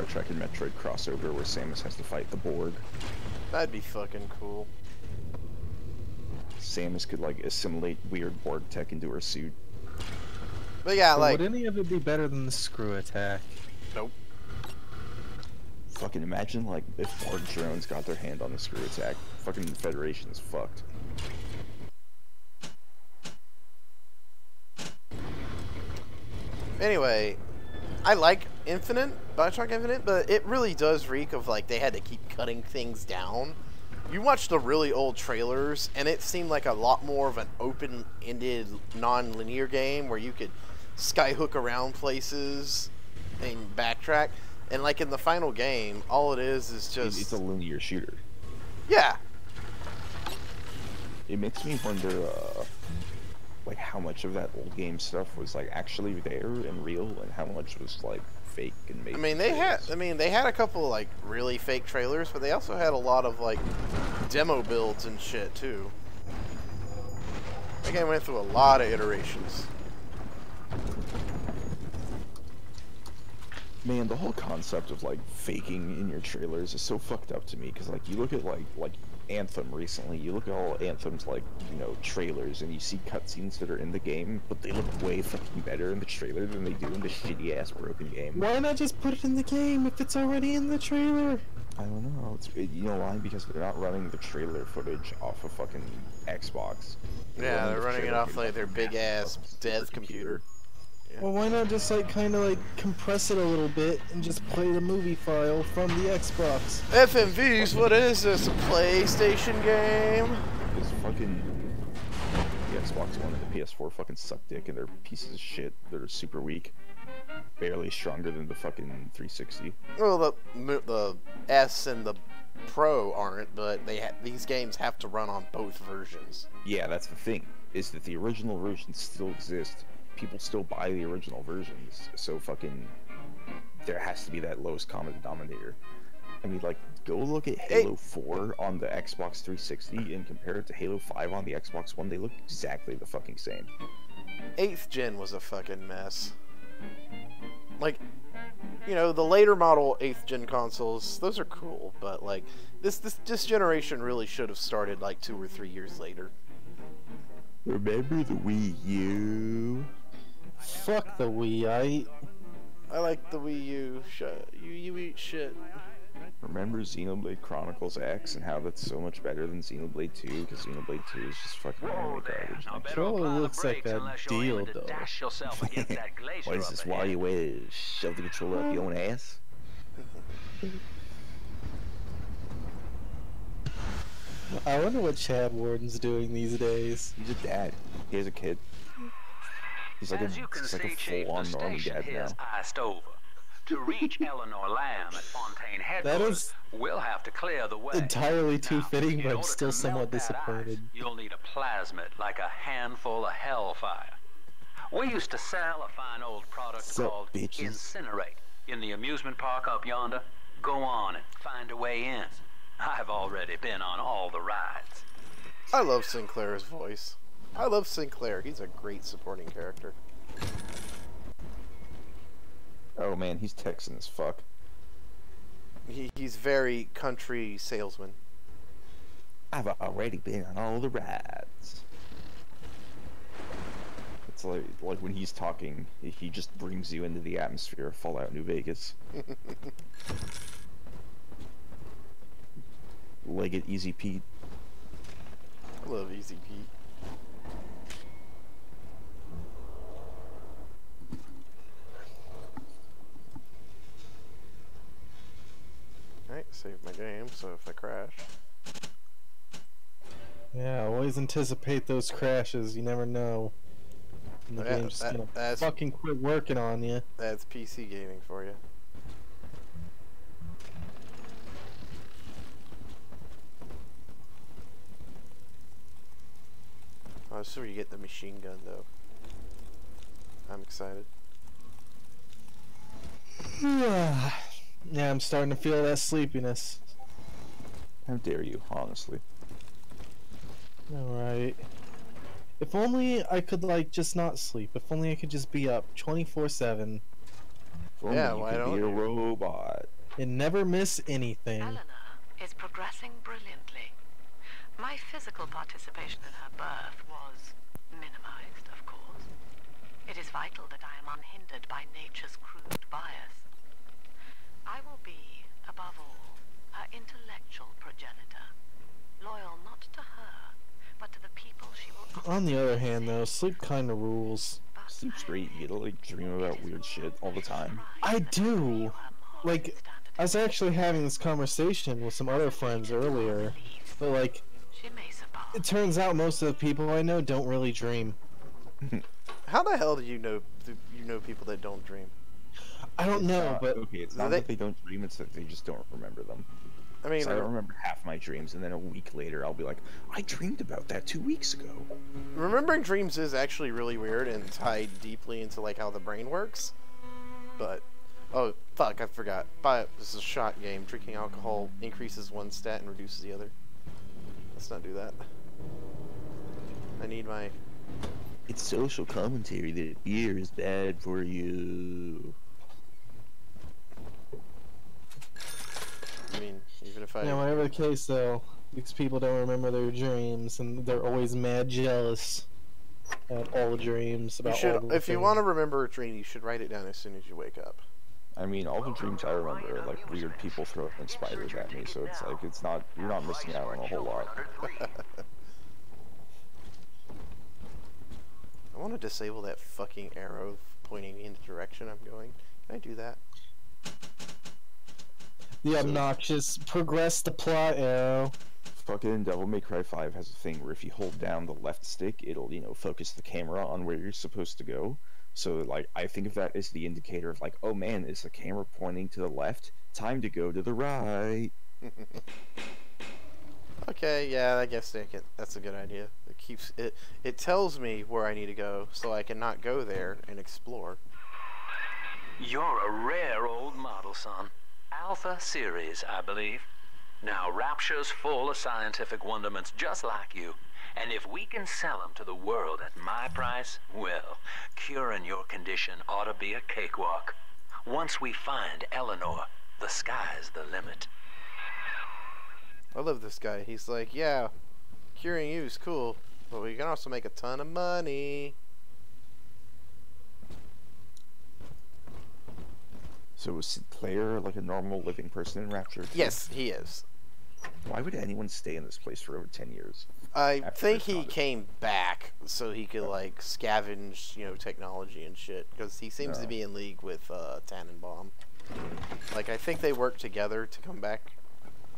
Trek and Metroid crossover where Samus has to fight the Borg. That'd be fucking cool. Samus could like assimilate weird Borg tech into her suit. But yeah, But like would any of it be better than the screw attack? nope. Fucking imagine like if Borg drones got their hand on the screw attack. Fucking Federation is fucked. Anyway, I like Bioshock Infinite, but it really does reek of like they had to keep cutting things down. You watch the really old trailers, and it seemed like a lot more of an open-ended, non-linear game where you could skyhook around places and backtrack. And like in the final game, all it is just... It's a linear shooter. Yeah. It makes me wonder, like how much of that old game stuff was like actually there and real, and how much was like fake and made. They had a couple of, like really fake trailers, but they also had a lot of like demo builds and shit too. That game went through a lot of iterations. Man, the whole concept of like faking in your trailers is so fucked up to me, because like you look at like Anthem recently, you look at all Anthem's like, you know, trailers, and you see cutscenes that are in the game, but they look way fucking better in the trailer than they do in the shitty ass broken game. Why not just put it in the game if it's already in the trailer? I don't know. You know why? Because they're not running the trailer footage off of fucking Xbox. Yeah, they're running it off like their big ass dev computer. Yeah. Well, why not just like kind of like compress it a little bit and just play the movie file from the Xbox? FMVs, what is this? A PlayStation game? It's fucking the Xbox One and the PS4 fucking suck dick, and they're pieces of shit. They're super weak, barely stronger than the fucking 360. Well, the S and the Pro aren't, but these games have to run on both versions. Yeah, that's the thing. Is that the original versions still exist? People still buy the original versions, so fucking there has to be that lowest common denominator. I mean, like, go look at Halo 4 on the Xbox 360 and compare it to Halo 5 on the Xbox One. They look exactly the fucking same. 8th gen was a fucking mess. Like, you know, the later model 8th gen consoles, those are cool, but like this generation really should have started like 2 or 3 years later. Remember the Wii U? Fuck the Wii. I like the Wii U. You eat shit. Remember Xenoblade Chronicles X and how that's so much better than Xenoblade 2, because Xenoblade 2 is just fucking garbage. Controller looks like a deal, though. What is this, while you wait to shove the controller up your own ass? I wonder what Chad Warden's doing these days. He's a dad. He has a kid. He's like a full-on normie dad now. Iced over. To reach Eleanor Lamb at Fontaine Headquarters, we'll have to clear the way. Entirely too fitting, but I'm still somewhat disappointed. You'll need a plasmid, like a handful of hellfire. We used to sell a fine old product called Incinerate in the amusement park up yonder. Go on and find a way in. I've already been on all the rides. I love Sinclair's voice. I love Sinclair. He's a great supporting character. Oh man, he's Texan as fuck. He's very country salesman. I've already been on all the rides. It's like when he's talking, he just brings you into the atmosphere of Fallout New Vegas. Legged Easy Pete. I love Easy Pete. Alright, save my game, so if I crash... Yeah, always anticipate those crashes, you never know. And the game's just gonna fucking quit working on you. That's PC gaming for you. Oh, this is where you get the machine gun, though. I'm excited. Yeah, I'm starting to feel that sleepiness. How dare you, honestly. Alright. If only I could, like, just not sleep. If only I could just be up 24/7. Yeah, why don't you? Be a robot. And never miss anything. Eleanor is progressing brilliantly. My physical participation in her birth was minimized, of course. It is vital that I am unhindered by nature's crude bias. I will be, above all, her intellectual progenitor, loyal not to her, but to the people she will... On the other hand, though, sleep kind of rules. Sleep's great. You get to like dream about weird shit all the time. I do. Like, I was actually having this conversation with some other friends earlier, but like, it turns out most of the people I know don't really dream. How the hell do you know people that don't dream? I don't know, but okay, it's not that they don't dream; it's that they just don't remember them. I mean, I don't remember half my dreams, and then a week later, I'll be like, I dreamed about that 2 weeks ago. Remembering dreams is actually really weird and tied deeply into like how the brain works. But oh fuck, I forgot. This is a shot game. Drinking alcohol increases one stat and reduces the other. Let's not do that. I need my... It's social commentary that beer is bad for you. I mean, even if I... Yeah, whatever the case, though, these people don't remember their dreams, and they're always mad jealous at all the dreams about all the if you want to remember a dream, you should write it down as soon as you wake up. I mean, all the dreams I remember are like weird people throwing spiders at me, so it's like, it's not, you're not missing out on a whole lot. I want to disable that fucking arrow pointing me in the direction I'm going. Can I do that? The obnoxious progress the plot arrow. Fucking Devil May Cry 5 has a thing where if you hold down the left stick, it'll, you know, focus the camera on where you're supposed to go. So, like, I think of that as the indicator of, like, oh man, is the camera pointing to the left? Time to go to the right. Okay, yeah, I guess that's a good idea. It tells me where I need to go, so I can not go there and explore. You're a rare old model, son. Alpha series, I believe. Now, Rapture's full of scientific wonderments just like you. And if we can sell them to the world at my price, well, curing your condition ought to be a cakewalk. Once we find Eleanor, the sky's the limit. I love this guy. He's like, yeah, curing you is cool, but we can also make a ton of money. So is Claire like a normal living person in Rapture? Yes, he is. Why would anyone stay in this place for over 10 years? I think he came back so he could like scavenge, you know, technology and shit, because he seems to be in league with Tannenbaum. Like, I think they work together to come back,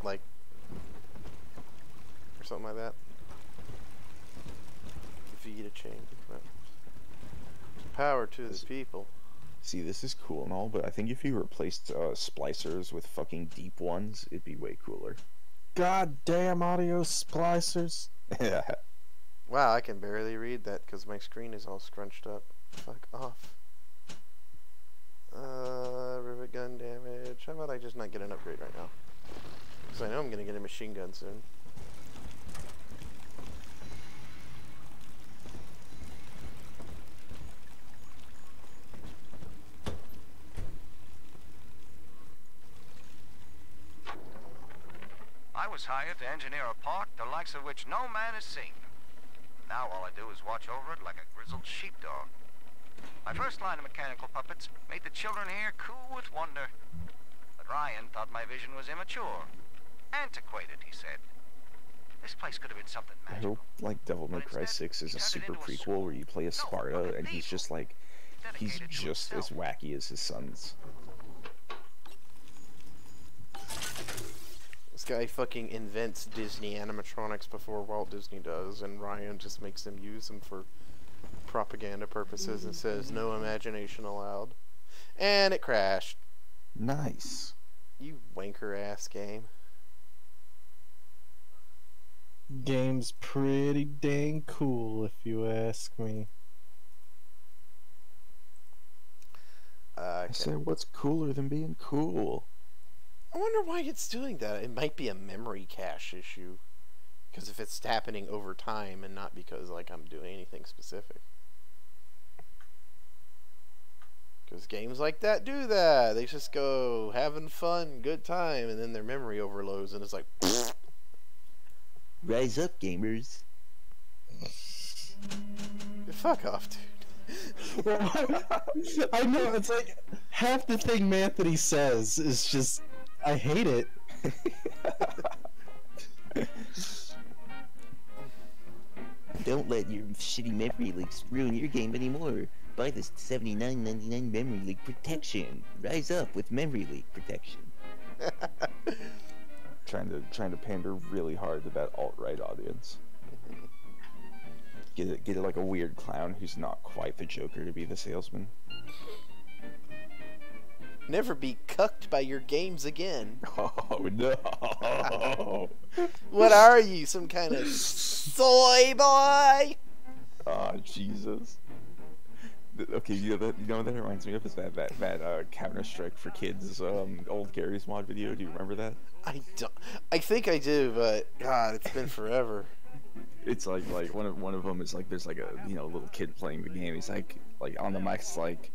like, or something like that. V to change. Power to the people. See, this is cool and all, but I think if you replaced splicers with fucking deep ones, it'd be way cooler. Goddamn audio splicers. Yeah. Wow, I can barely read that because my screen is all scrunched up. Fuck off. Rivet gun damage. How about I just not get an upgrade right now? Because I know I'm going to get a machine gun soon. I was hired to engineer a park the likes of which no man has seen. Now all I do is watch over it like a grizzled sheepdog. My first line of mechanical puppets made the children here cool with wonder. But Ryan thought my vision was immature. Antiquated, he said. This place could have been something I magical. hope, like, Devil May Cry 6 is a super prequel where you play as Sparta, and he's just, like, he's just as wacky as his sons. This guy fucking invents Disney animatronics before Walt Disney does, and Ryan just makes them use them for propaganda purposes and says no imagination allowed. And it crashed. Nice. You wanker ass game. Game's pretty dang cool, if you ask me. I said, what's cooler than being cool? I wonder why it's doing that. It might be a memory cache issue. Because if it's happening over time and not because, like, I'm doing anything specific. Because games like that do that. They just go having fun, good time, and then their memory overloads and it's like... Rise up, gamers. Fuck off, dude. I know, it's like, half the thing Anthony says is just, I hate it. Don't let your shitty memory leaks ruin your game anymore. Buy this $79.99 memory leak protection. Rise up with memory leak protection. trying to pander really hard to that alt-right audience. Get it like a weird clown who's not quite the Joker to be the salesman. Never be cucked by your games again. Oh no! What are you, some kind of soy boy? Oh Jesus! Okay, you know what that reminds me of is that Counter-Strike for Kids old Gary's mod video. Do you remember that? I don't. I think I do, but God, it's been forever. It's like one of them is like there's like a little kid playing the game. He's like on the mic, it's like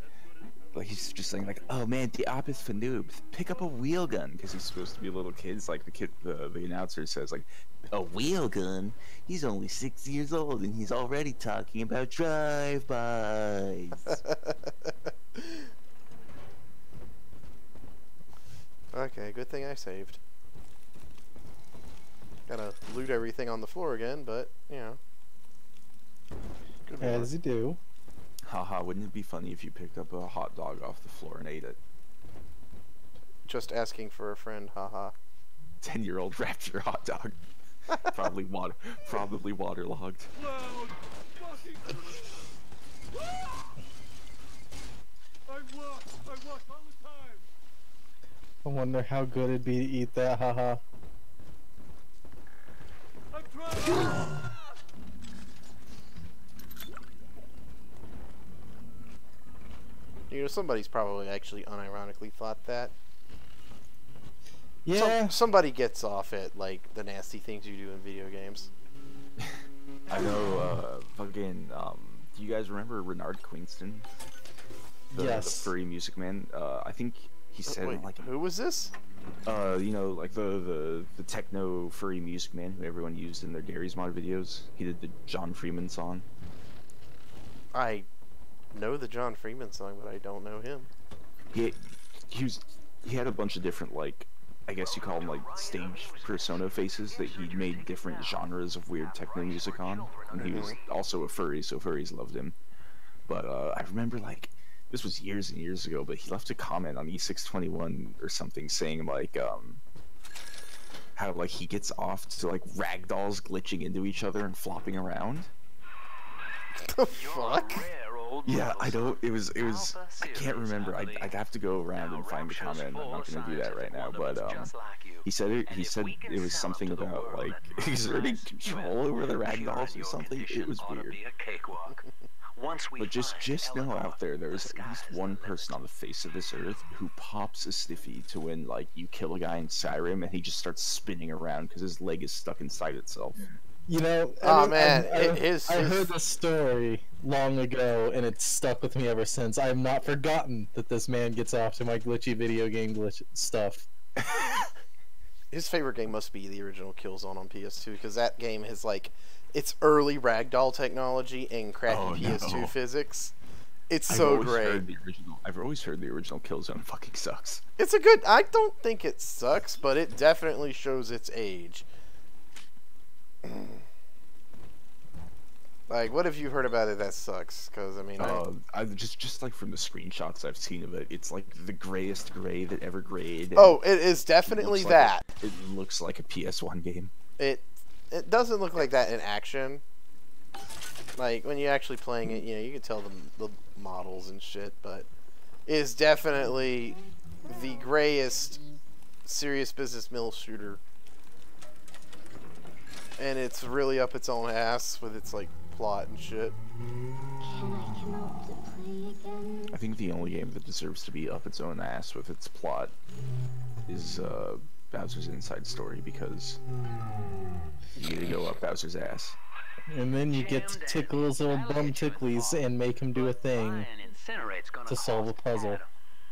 he's just saying like, oh man, the op is for noobs. Pick up a wheel gun, because he's supposed to be a little kid. It's like the announcer says like, a wheel gun? He's only 6 years old and he's already talking about drive-bys. Okay, good thing I saved. Gotta loot everything on the floor again, but, you know. As you do. Haha, wouldn't it be funny if you picked up a hot dog off the floor and ate it? Just asking for a friend, haha. 10-year-old Rapture hot dog. Probably waterlogged. I wonder how good it'd be to eat that, haha. You know, somebody's probably actually unironically thought that. Yeah. Somebody gets off at, like, the nasty things you do in video games. I know, fucking, do you guys remember Renard Queenston? Yes. The furry music man? I think he said, Wait, like... who was this? You know, like the techno furry music man who everyone used in their Gary's Mod videos. He did the John Freeman song. I know the John Freeman song, but I don't know him. He had a bunch of different, like, I guess you call them like stage persona faces that he made different genres of weird techno music on, and he was also a furry, so furries loved him. But I remember, like, this was years and years ago, but he left a comment on E621 or something saying like how like he gets off to like ragdolls glitching into each other and flopping around. The fuck? Yeah, I don't. It was. I can't remember. I'd have to go around and find the comment. I'm not gonna do that right now. But he said it. He said it was something about like exerting control over the ragdolls or something. It was weird. But just know out there's at least one person on the face of this earth who pops a stiffy to when like you kill a guy in Skyrim and he just starts spinning around because his leg is stuck inside itself. You know, oh man, I heard this story long ago, and it's stuck with me ever since. I have not forgotten that this man gets off to my glitchy video game glitch stuff. His favorite game must be the original Killzone on PS2, because that game has like its early ragdoll technology and crappy PS2 physics. It's so great. I've always heard the original Killzone fucking sucks. It's a good. I don't think it sucks, but it definitely shows its age. Like, what have you heard about it that sucks? Because I mean, I just like from the screenshots I've seen of it, it's like the grayest gray that ever grayed. Oh, it is definitely that. It looks like a PS1 game. It doesn't look like that in action. Like when you're actually playing it, you know, you can tell the models and shit, but it is definitely the grayest serious business mill shooter. And it's really up its own ass with its like plot and shit. I think the only game that deserves to be up its own ass with its plot is Bowser's Inside Story, because you get to go up Bowser's ass. And then you get to tickle his little bum ticklies and make him do a thing to solve a puzzle.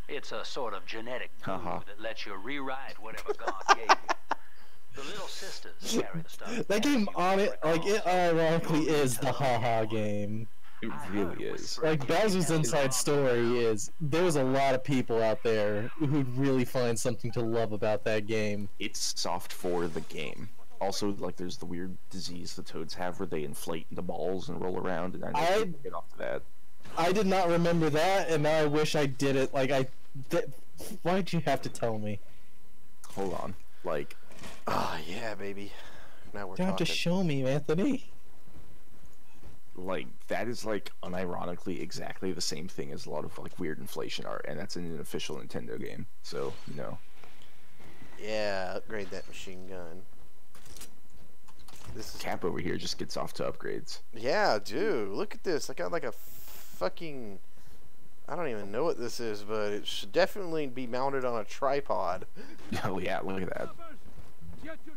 It's a sort of genetic glue that lets you rewrite whatever God gave you. The little sisters carry the stuff. That game on it, like, it ironically is the haha game. It really is. Like, Bowser's Inside Story is, there's a lot of people out there who'd really find something to love about that game. It's soft for the game. Also, like, there's the weird disease the toads have where they inflate into balls and roll around, and I never get off to that. I did not remember that, and now I wish I did it. Like, why'd you have to tell me? Hold on. Like... Ah, yeah, baby. Now we're You don't have to show me, Anthony. Like, that is, like, unironically exactly the same thing as a lot of, like, weird inflation art, and that's in an official Nintendo game, so, you know. Yeah, upgrade that machine gun. This is... Cap over here just gets off to upgrades. Yeah, dude, look at this. I got, like, a fucking... I don't even know what this is, but it should definitely be mounted on a tripod. Oh, yeah, look at that.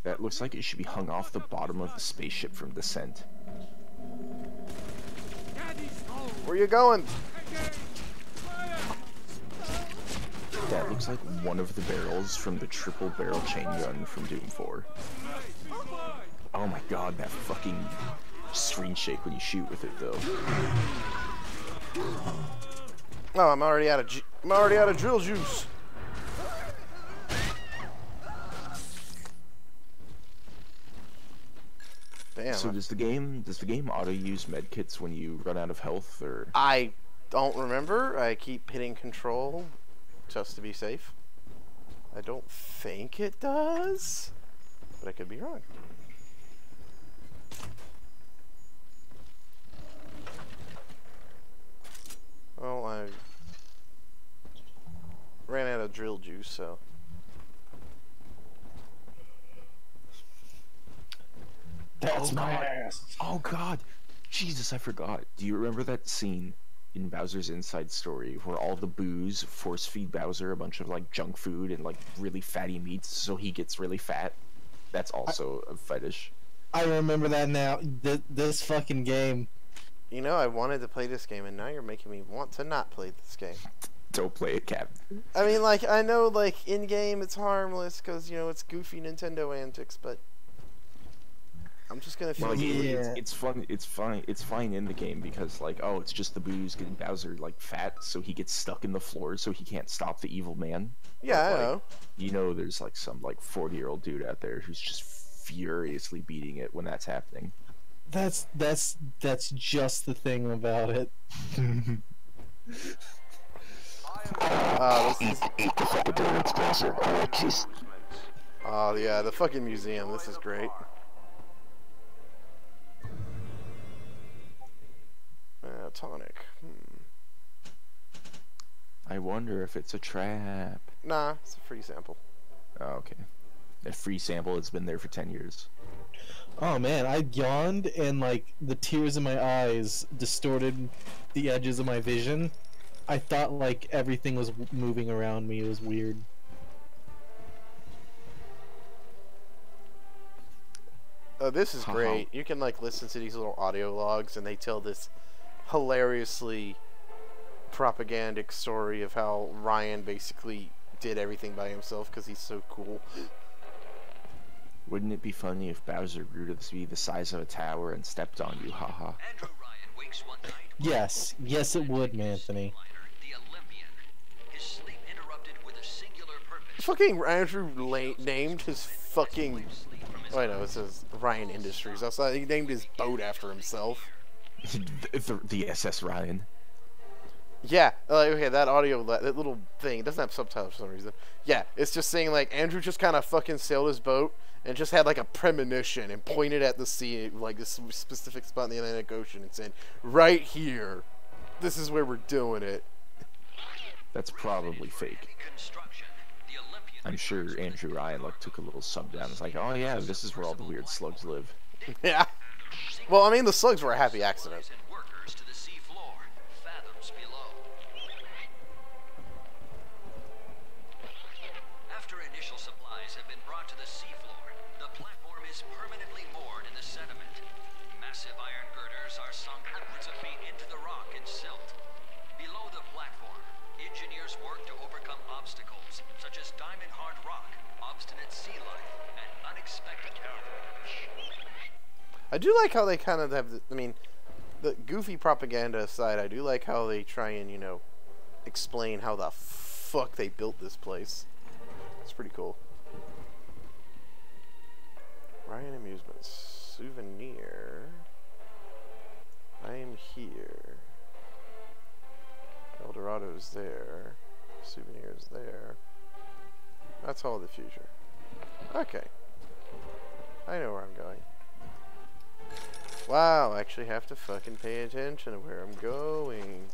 That looks like it should be hung off the bottom of the spaceship from Descent. Where you going? That looks like one of the barrels from the triple barrel chain gun from Doom 4. Oh my god, that fucking screen shake when you shoot with it, though. Oh, I'm already out of drill juice. Damn. So does the game auto use medkits when you run out of health, or? I don't remember. I keep hitting control just to be safe. I don't think it does, but I could be wrong. Well, I ran out of drill juice, so. That's my ass. Oh god, Jesus, I forgot. Do you remember that scene in Bowser's Inside Story where all the boos force feed Bowser a bunch of like junk food and like really fatty meats so he gets really fat? That's also a fetish. I remember that now. This fucking game. You know, I wanted to play this game, and now you're making me want to not play this game. Don't play it, Cap. I mean, like, I know, like, in-game it's harmless because, you know, it's goofy Nintendo antics, but I'm just gonna feel... Well, like, it's fun. It's fine in the game because, like, oh, it's just the boos getting Bowser, like, fat, so he gets stuck in the floor so he can't stop the evil man. Yeah, but, I know. You know there's, like, some, like, 40-year-old dude out there who's just furiously beating it when that's happening. That's just the thing about it. Oh yeah, the fucking museum. This is great. Tonic. I wonder if it's a trap. Nah, it's a free sample. Oh, okay. A free sample that's been there for 10 years. Oh man, I yawned and like the tears in my eyes distorted the edges of my vision. I thought like everything was moving around me. It was weird. Oh, this is great. You can like listen to these little audio logs and they tell this hilariously propagandic story of how Ryan basically did everything by himself because he's so cool. Wouldn't it be funny if Bowser grew to be the size of a tower and stepped on you, haha? Yes, yes it would, Anthony. Fucking Andrew named his fucking... Oh, I know, it says Ryan Industries. I thought he named his boat after himself. the SS Ryan. Yeah, okay, that audio, that little thing, it doesn't have subtitles for some reason. Yeah, it's just saying, like, Andrew just kind of fucking sailed his boat and just had, like, a premonition and pointed at the sea, like, this specific spot in the Atlantic Ocean and said, right here, this is where we're doing it. That's probably fake. I'm sure Andrew Ryan, like, took a little sub down. It's like, oh yeah, this is where all the weird slugs live. Yeah. Well, I mean, the slugs were a happy accident. I do like how they kind of have, I mean, the goofy propaganda aside, I do like how they try and, you know, explain how the fuck they built this place. It's pretty cool. Ryan Amusements. Souvenir. I am here. Eldorado's there. Souvenirs there. That's all the future. Okay. I know where I'm going. Wow, I actually have to fucking pay attention to where I'm going.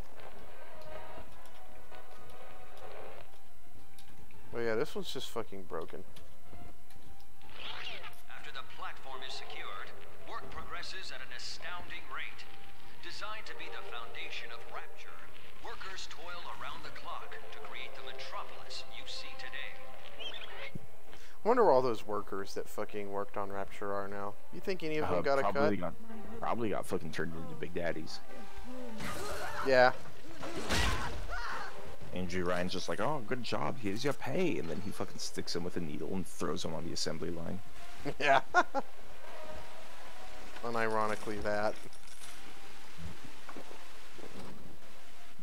Oh yeah, this one's just fucking broken. After the platform is secured, work progresses at an astounding rate. Designed to be the foundation of Rapture, workers toil around the clock to create the metropolis you see today. I wonder where all those workers that fucking worked on Rapture are now. You think any of them got a cut? Probably got fucking turned into Big Daddies. Yeah. Andrew Ryan's just like, oh, good job, here's your pay. And then he fucking sticks him with a needle and throws him on the assembly line. Yeah. Unironically that.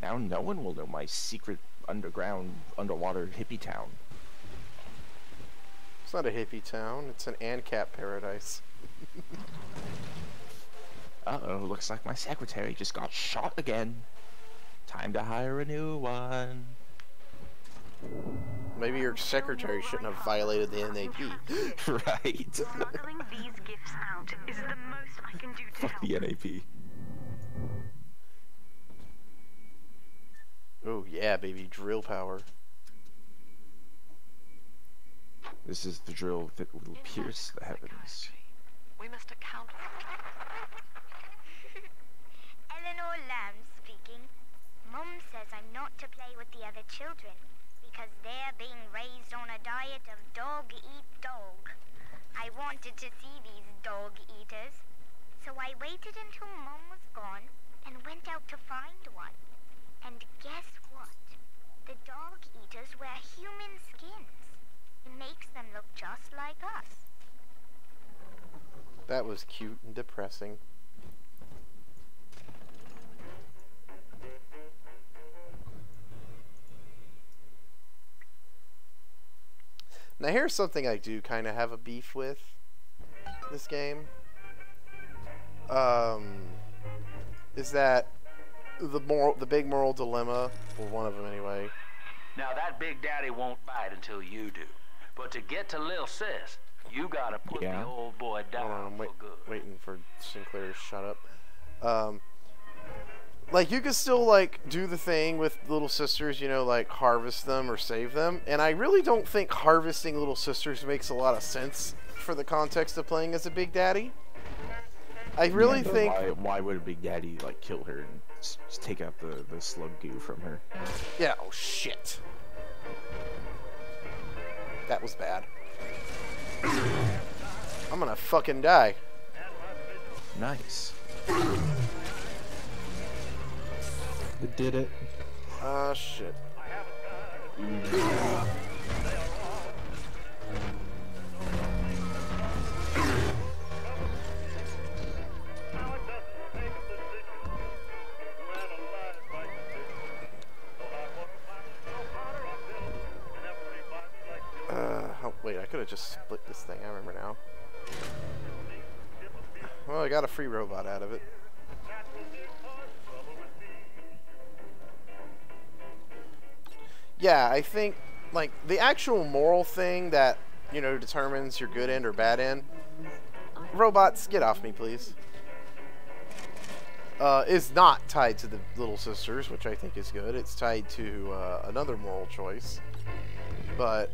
Now no one will know my secret underwater hippie town. It's not a hippie town, it's an ANCAP paradise. Uh-oh, looks like my secretary just got shot again. Time to hire a new one. Maybe your secretary shouldn't have violated the NAP. Right. Smuggling these gifts out is the most I can do to Fuck help. the NAP. Oh yeah, baby, drill power. This is the drill that will pierce the heavens. We must account for Eleanor Lamb speaking. Mum says I'm not to play with the other children because they're being raised on a diet of dog eat dog. I wanted to see these dog eaters, so I waited until Mum was gone and went out to find one. And guess what? The dog eaters wear human skins. It makes them look just like us. That was cute and depressing. Now here's something I do kind of have a beef with this game. Is that the big moral dilemma, or one of them anyway. Now that Big Daddy won't bite until you do. But to get to Lil Sis, you gotta put the old boy down for good. Waiting for Sinclair to shut up. Like, you can still, like, do the thing with little sisters, you know, like, harvest them or save them. And I really don't think harvesting little sisters makes a lot of sense for the context of playing as a Big Daddy. I really think... Why would a Big Daddy, like, kill her and just take out the slug goo from her? Yeah, oh shit. That was bad. I'm gonna fucking die. Nice. It did it. Ah, shit. Oh, wait, I could have just split this thing. I remember now. Well, I got a free robot out of it. Yeah, I think, like, the actual moral thing that, you know, determines your good end or bad end, robots, get off me, please, is not tied to the little sisters, which I think is good. It's tied to another moral choice. But,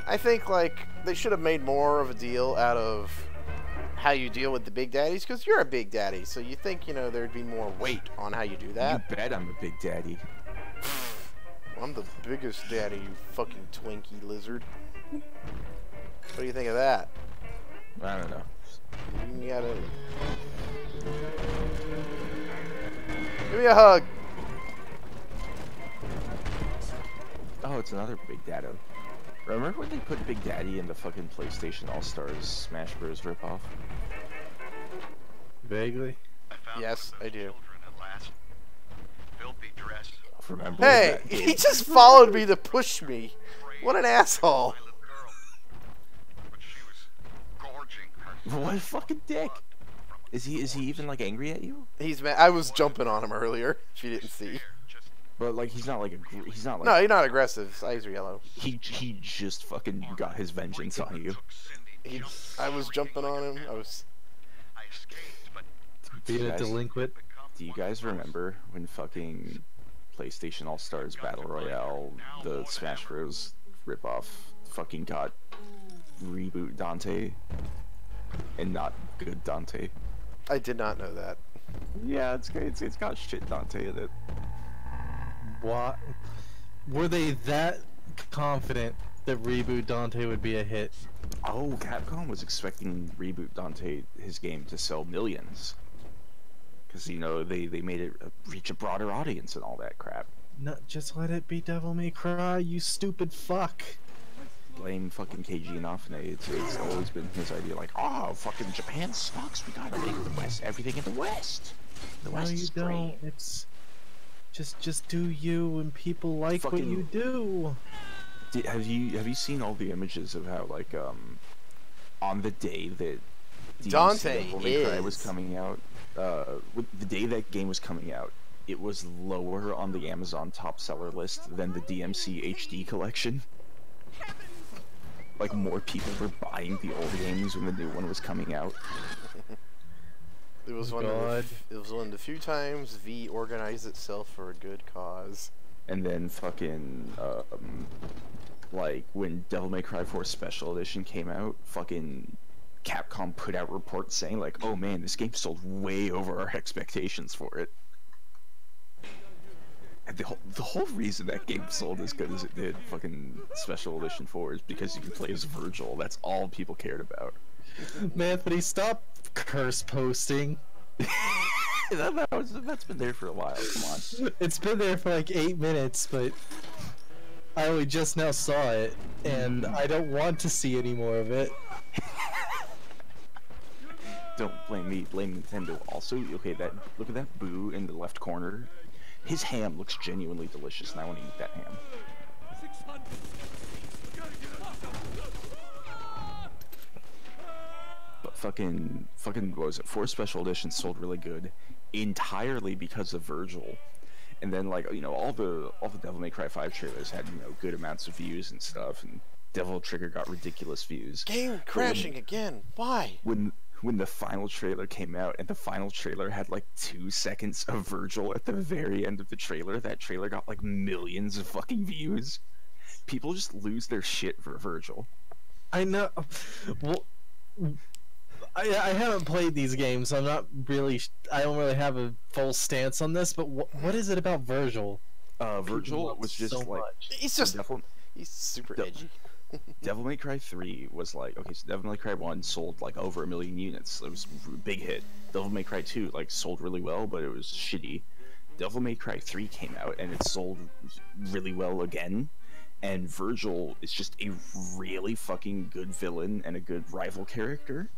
I think, like, they should have made more of a deal out of how you deal with the Big Daddies, because you're a Big Daddy, so you think, you know, there'd be more weight on how you do that. You bet I'm a Big Daddy. I'm the biggest daddy, you fucking Twinkie lizard. What do you think of that? I don't know. You gotta... Give me a hug! Oh, it's another Big Daddy. Remember when they put Big Daddy in the fucking PlayStation All-Stars Smash Bros. Ripoff? Vaguely. Yes, I do. Remember Hey, he just followed me to push me. What an asshole. What a fucking dick. Is he even like angry at you? He's mad. I was jumping on him earlier, if you didn't see. But like he's not like No, he's not aggressive. His eyes are yellow. He just fucking got his vengeance on you. I was jumping on him. I was being a delinquent. Do you guys remember when fucking PlayStation All-Stars Battle Royale, the Smash Bros. Ripoff, fucking got reboot Dante and not good Dante? I did not know that. Yeah, it's got shit Dante in it. What? Were they that confident that Reboot Dante would be a hit? Oh, Capcom was expecting Reboot Dante, his game, to sell millions. Because, you know, they made it reach a broader audience and all that crap. No, just let it be Devil May Cry, you stupid fuck. Blame fucking Keiji Inafune. It's always been his idea, like, oh, fucking Japan sucks, we gotta make the West, everything in the West. The West is great. No, you don't. It's... Just do you, and people like what you do. Have you seen all the images of how, like, on the day that Dante was coming out, the day that game was coming out, it was lower on the Amazon top seller list than the DMC HD collection. Like, more people were buying the old games when the new one was coming out. It was one of the few times V organized itself for a good cause. And then fucking like when Devil May Cry 4 Special Edition came out, fucking Capcom put out reports saying like, oh man, this game sold way over our expectations for it. And the whole reason that game sold as good as it did, fucking Special Edition 4, is because you can play as Virgil. That's all people cared about. Manthony, stop curse posting. That's been there for a while, come on. It's been there for like 8 minutes, but I only just now saw it, and I don't want to see any more of it. Don't blame me, blame Nintendo. Also, okay, look at that Boo in the left corner. His ham looks genuinely delicious, and I want to eat that ham. But fucking, what was it? 4 Special Editions sold really good, entirely because of Virgil. And then, like, you know, all the Devil May Cry 5 trailers had, you know, good amounts of views and stuff, and Devil Trigger got ridiculous views. Game crashing again. Why? When the final trailer came out, and the final trailer had like 2 seconds of Virgil at the very end of the trailer, that trailer got like millions of fucking views. People just lose their shit for Virgil. I know. Well, I haven't played these games, so I'm not really. I don't really have a full stance on this. But what is it about Virgil? Virgil was just so like much. He's super edgy. Devil May Cry 3 was like, okay, so Devil May Cry 1 sold like over 1 million units. It was a big hit. Devil May Cry 2 like sold really well, but it was shitty. Devil May Cry 3 came out and it sold really well again. And Virgil is just a really fucking good villain and a good rival character.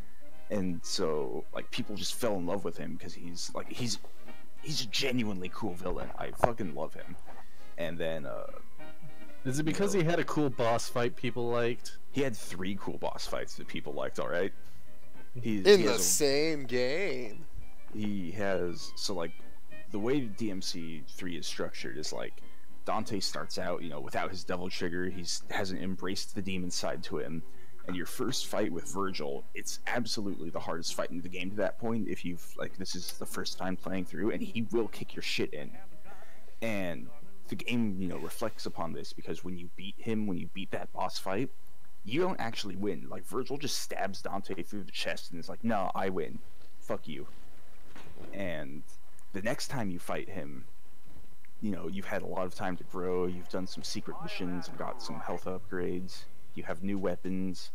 And so like people just fell in love with him because he's a genuinely cool villain. I fucking love him. And then is it because he had a cool boss fight people liked? He had 3 cool boss fights that people liked, alright? In the same game. He has... So, like, the way DMC 3 is structured is, like, Dante starts out, you know, without his Devil Trigger. He hasn't embraced the demon side to him. And your first fight with Virgil, it's absolutely the hardest fight in the game to that point. If you've, like, this is the first time playing through, and he will kick your shit in. And the game, you know, reflects upon this because when you beat that boss fight, you don't actually win. Like, Virgil just stabs Dante through the chest and is like, no, I win. Fuck you. And the next time you fight him, you know, you've had a lot of time to grow, you've done some secret missions, and got some health upgrades, you have new weapons,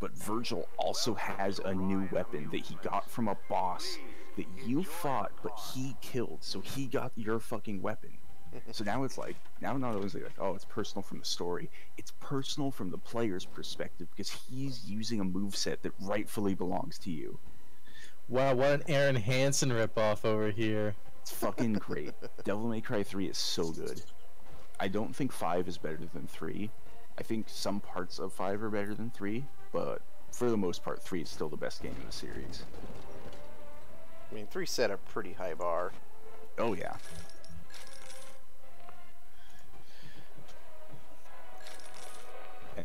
but Virgil also has a new weapon that he got from a boss that you fought, but he killed, so he got your fucking weapon. So now it's like, now not only is it like, oh, it's personal from the story, it's personal from the player's perspective because he's using a moveset that rightfully belongs to you. Wow, what an Aaron Hansen ripoff over here. It's fucking great. Devil May Cry 3 is so good. I don't think 5 is better than 3. I think some parts of 5 are better than 3, but for the most part, 3 is still the best game in the series. I mean, 3 set a pretty high bar. Oh, yeah.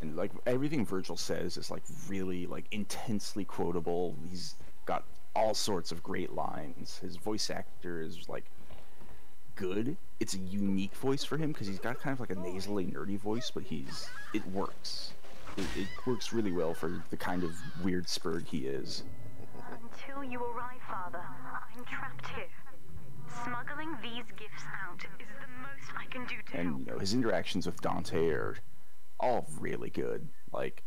And, like, everything Virgil says is, like, really, like, intensely quotable. He's got all sorts of great lines. His voice actor is, like, good. It's a unique voice for him because he's got kind of like a nasally, nerdy voice, but it works. It works really well for the kind of weird spurg he is. Until you arrive, Father, I'm trapped here. Smuggling these gifts out is the most I can do to help. And, you know, his interactions with Dante are all really good. Like,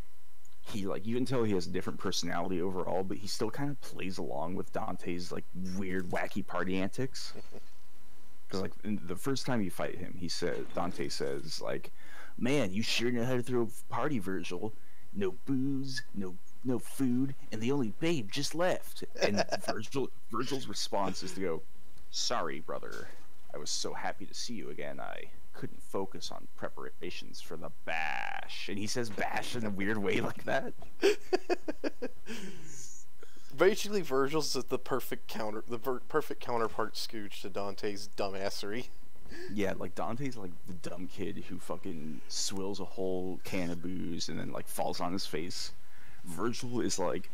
you can tell he has a different personality overall, but he still kind of plays along with Dante's, like, weird, wacky party antics. Because, like, the first time you fight him, Dante says, like, man, you sure know how to throw a party, Virgil. No booze, no food, and the only babe just left. And Virgil's response is to go, sorry, brother. I was so happy to see you again, I couldn't focus on preparations for the bash. And he says bash in a weird way like that. Basically, Virgil's the perfect counterpart Scooch to Dante's dumbassery. Yeah, like Dante's like the dumb kid who fucking swills a whole can of booze and then like falls on his face. Virgil is like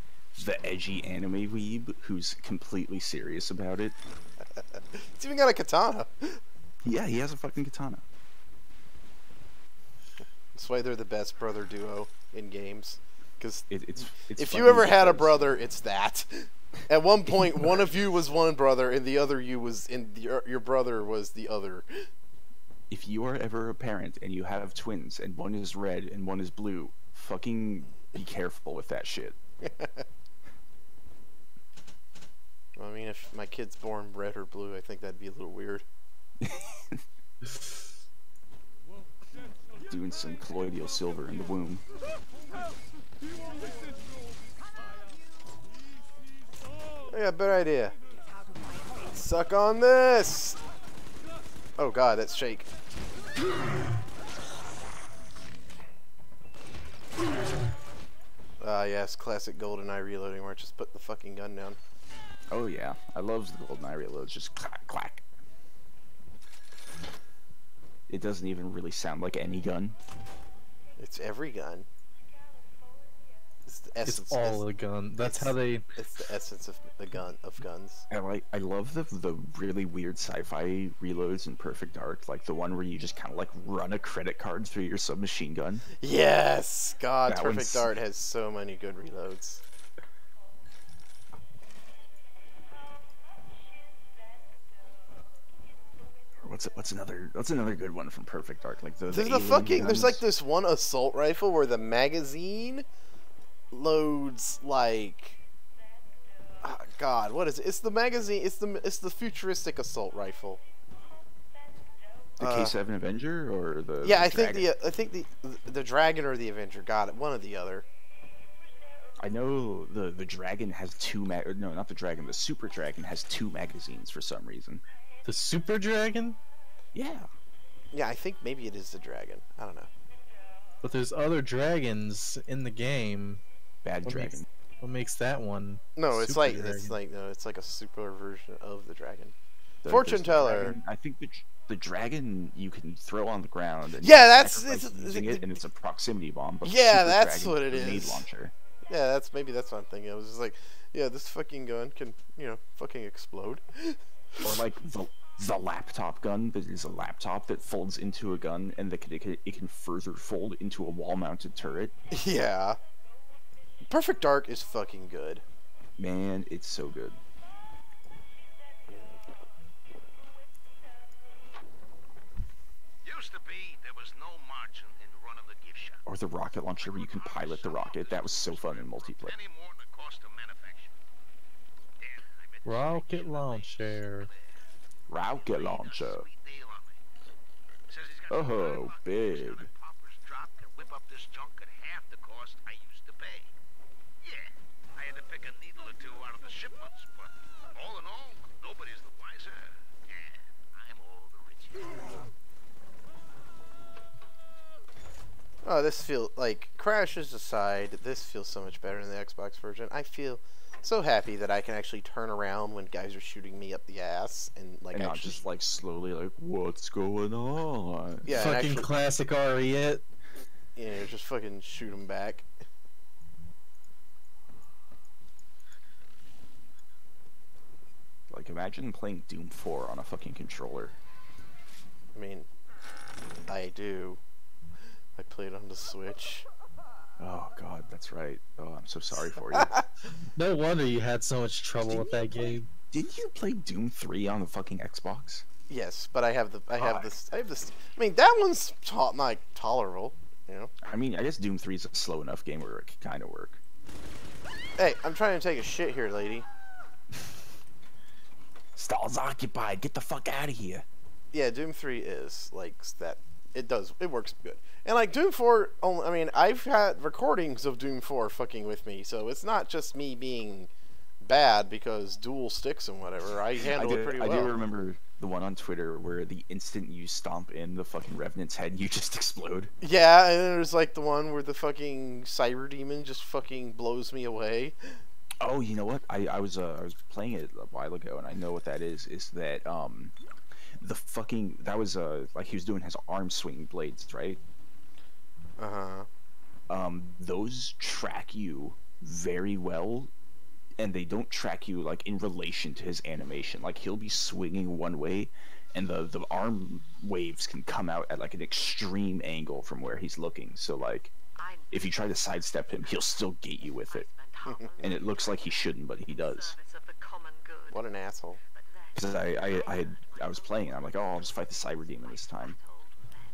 the edgy anime weeb who's completely serious about it. He's even got a katana. Yeah, he has a fucking katana. That's why they're the best brother duo in games. Because it's if you ever had a brother, it's that. At one point, one of you was one brother, and the other you was your brother was the other. If you are ever a parent and you have twins, and one is red and one is blue, fucking be careful with that shit. I mean, if my kid's born red or blue, I think that'd be a little weird. Doing some colloidal silver in the womb. I got a better idea. Suck on this! Oh god, that's Shake. Yes, classic GoldenEye reloading where I just put the fucking gun down. Oh yeah, I love the GoldenEye reloads, just clack, clack. It doesn't even really sound like any gun. It's every gun. It's the essence. It's all a gun. That's how they. It's the essence of the gun of guns. And I love the really weird sci-fi reloads in Perfect Dark, like the one where you just kind of like run a credit card through your submachine gun. Yes, God, that Perfect one's... Dark has so many good reloads. What's another good one from Perfect Dark? Like there's like this one assault rifle where the magazine loads like God, what is it? It's the magazine. It's the futuristic assault rifle. The K7 Avenger or the yeah, the I think the Dragon or the Avenger. Got it, one or the other. I know the Dragon has no, not the Dragon. The Super Dragon has 2 magazines for some reason. The Super Dragon? Yeah. Yeah, I think maybe it is the Dragon. I don't know. But there's other dragons in the game. Bad Dragon. What makes that one? No, it's like a super version of the Dragon. Fortune teller. Dragon, I think the Dragon you can throw on the ground. And yeah, using it, and it's a proximity bomb. But yeah, that's Dragon what it is. Grenade launcher. Yeah, maybe that's what I'm thinking. I was just like, yeah, this fucking gun can fucking explode. Or like the laptop gun that is a laptop that folds into a gun and it can further fold into a wall-mounted turret. Yeah. Perfect Dark is fucking good. Man, it's so good. Used to be there was no margin in running the gift shop. Or the rocket launcher where you can pilot the rocket. That was so fun in multiplayer. Rocket launcher. Rocket launcher. Oh, big. Poppers drop can whip up this junk at half the cost I used to pay. Yeah, I had to pick a needle or two out of the shipments, but all in all, nobody's the wiser. And I'm all the richer. Oh, this feels like, crashes aside, this feels so much better in the Xbox version. I feel so happy that I can actually turn around when guys are shooting me up the ass and like And not actually, just like slowly like, what's going on? yeah, and Fucking actually, classic RE it. you know, just fucking shoot them back. Like, imagine playing Doom 4 on a fucking controller. I mean, I do. I played on the Switch. Oh god, that's right. Oh, I'm so sorry for you. No wonder you had so much trouble with that game. Did you play Doom 3 on the fucking Xbox? Yes, but I have this. I mean, that one's like tolerable, you know. I mean, I guess Doom 3 is a slow enough game where it can kind of work. Hey, I'm trying to take a shit here, lady. Stall's occupied. Get the fuck out of here. Yeah, Doom 3 is like that. It works good. And like Doom 4, I mean, I've had recordings of Doom 4 fucking with me, so it's not just me being bad because dual sticks and whatever. I handle it pretty well. I do remember the one on Twitter where the instant you stomp in the fucking Revenant's head, you just explode. Yeah, and there's like the one where the fucking Cyber Demon just fucking blows me away. Oh, you know what? I was playing it a while ago, and I know what that is. Is that the fucking that was like he was doing his arm swing blades, right? Those track you very well, and they don't track you like in relation to his animation. Like he'll be swinging one way, and the arm waves can come out at like an extreme angle from where he's looking. So like, if you try to sidestep him, he'll still get you with it. And it looks like he shouldn't, but he does. What an asshole. Because I was playing, and I'm like, oh, I'll just fight the Cyber Demon this time.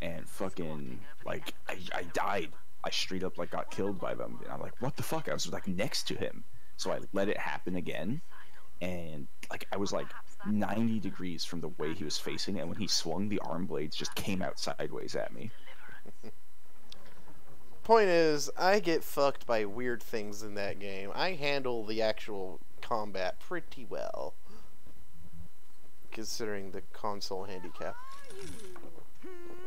And fucking, like, I died. I straight up, like, got killed by them. And I'm like, what the fuck? I was, like, next to him. So I let it happen again. And, like, I was, like, 90 degrees from the way he was facing. And when he swung, the arm blades just came out sideways at me. Point is, I get fucked by weird things in that game. I handle the actual combat pretty well, considering the console handicap.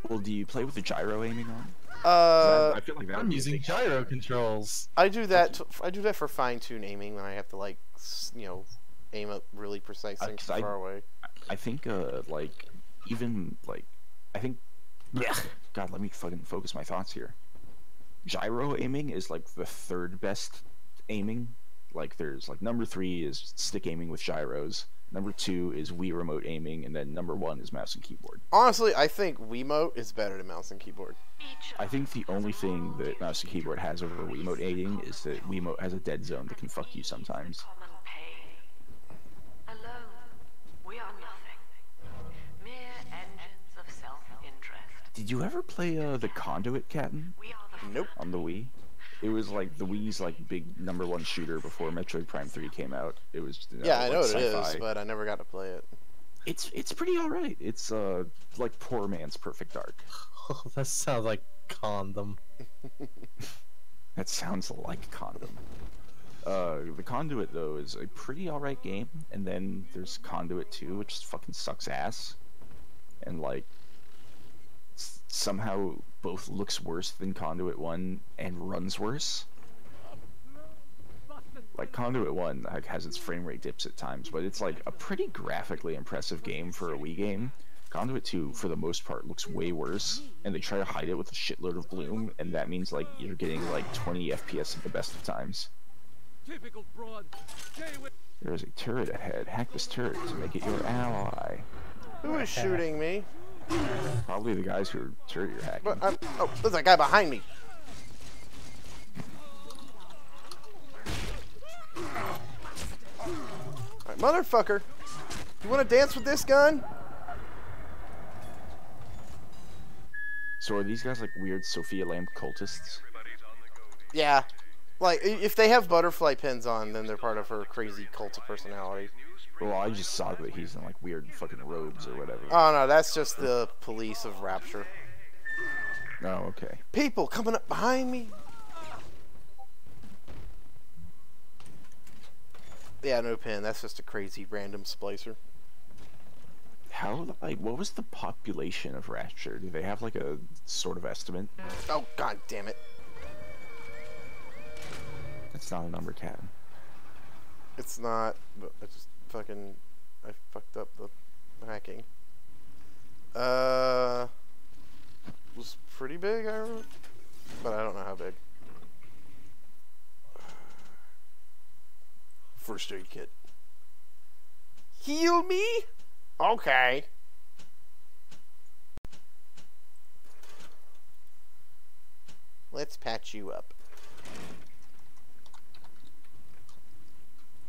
Well, do you play with the gyro aiming on? I feel like I'm using gyro controls. I do that. I do that for fine-tune aiming when I have to, like, you know, aim up really precisely from far away. I think, like, even like, I think, yeah. God, let me fucking focus my thoughts here. Gyro aiming is like the third best aiming. Like there's like number 3 is stick aiming with gyros, number 2 is Wii remote aiming, and then number 1 is mouse and keyboard. Honestly, I think Wiimote is better than mouse and keyboard. I think the only thing that mouse and keyboard has over Wiimote aiming is that Wiimote has a dead zone that can fuck you sometimes. Alone, we are nothing. Mere engines of self-interest. Did you ever play the Conduit, Captain? Nope. On the Wii? It was like the Wii's like big number 1 shooter before Metroid Prime 3 came out. It was yeah, I know like what it sci-fi. is, but I never got to play it. It's pretty alright. It's like poor man's Perfect Dark. Oh, that sounds like Condom. That sounds like Condom. The Conduit though is a pretty alright game, and then there's Conduit 2, which fucking sucks ass, and like somehow both looks worse than Conduit 1 and runs worse. Like Conduit 1 like, has its frame rate dips at times, but it's like a pretty graphically impressive game for a Wii game. Conduit 2, for the most part, looks way worse, and they try to hide it with a shitload of bloom, and that means like you're getting like 20 FPS at the best of times. Typical broad. There is a turret ahead. Hack this turret to make it your ally. Who is shooting me? Probably the guys who are turret you're hacking. But oh, there's that guy behind me. Alright, motherfucker. You want to dance with this gun? So are these guys like weird Sophia Lamb cultists? Yeah. Like, if they have butterfly pins on, then they're part of her crazy cult of personality. Well, I just saw that he's in like weird fucking robes or whatever. Oh no, that's just the police of Rapture. Oh, okay. People coming up behind me. Yeah, no pin. That's just a crazy random splicer. How, like, what was the population of Rapture? Do they have, like, a sort of estimate? Oh, god damn it. That's not a number, Cat. It's not, but I just fucking... I fucked up the hacking. It was pretty big, I wrote, but I don't know how big. First aid kit. Heal me? Okay. Let's patch you up.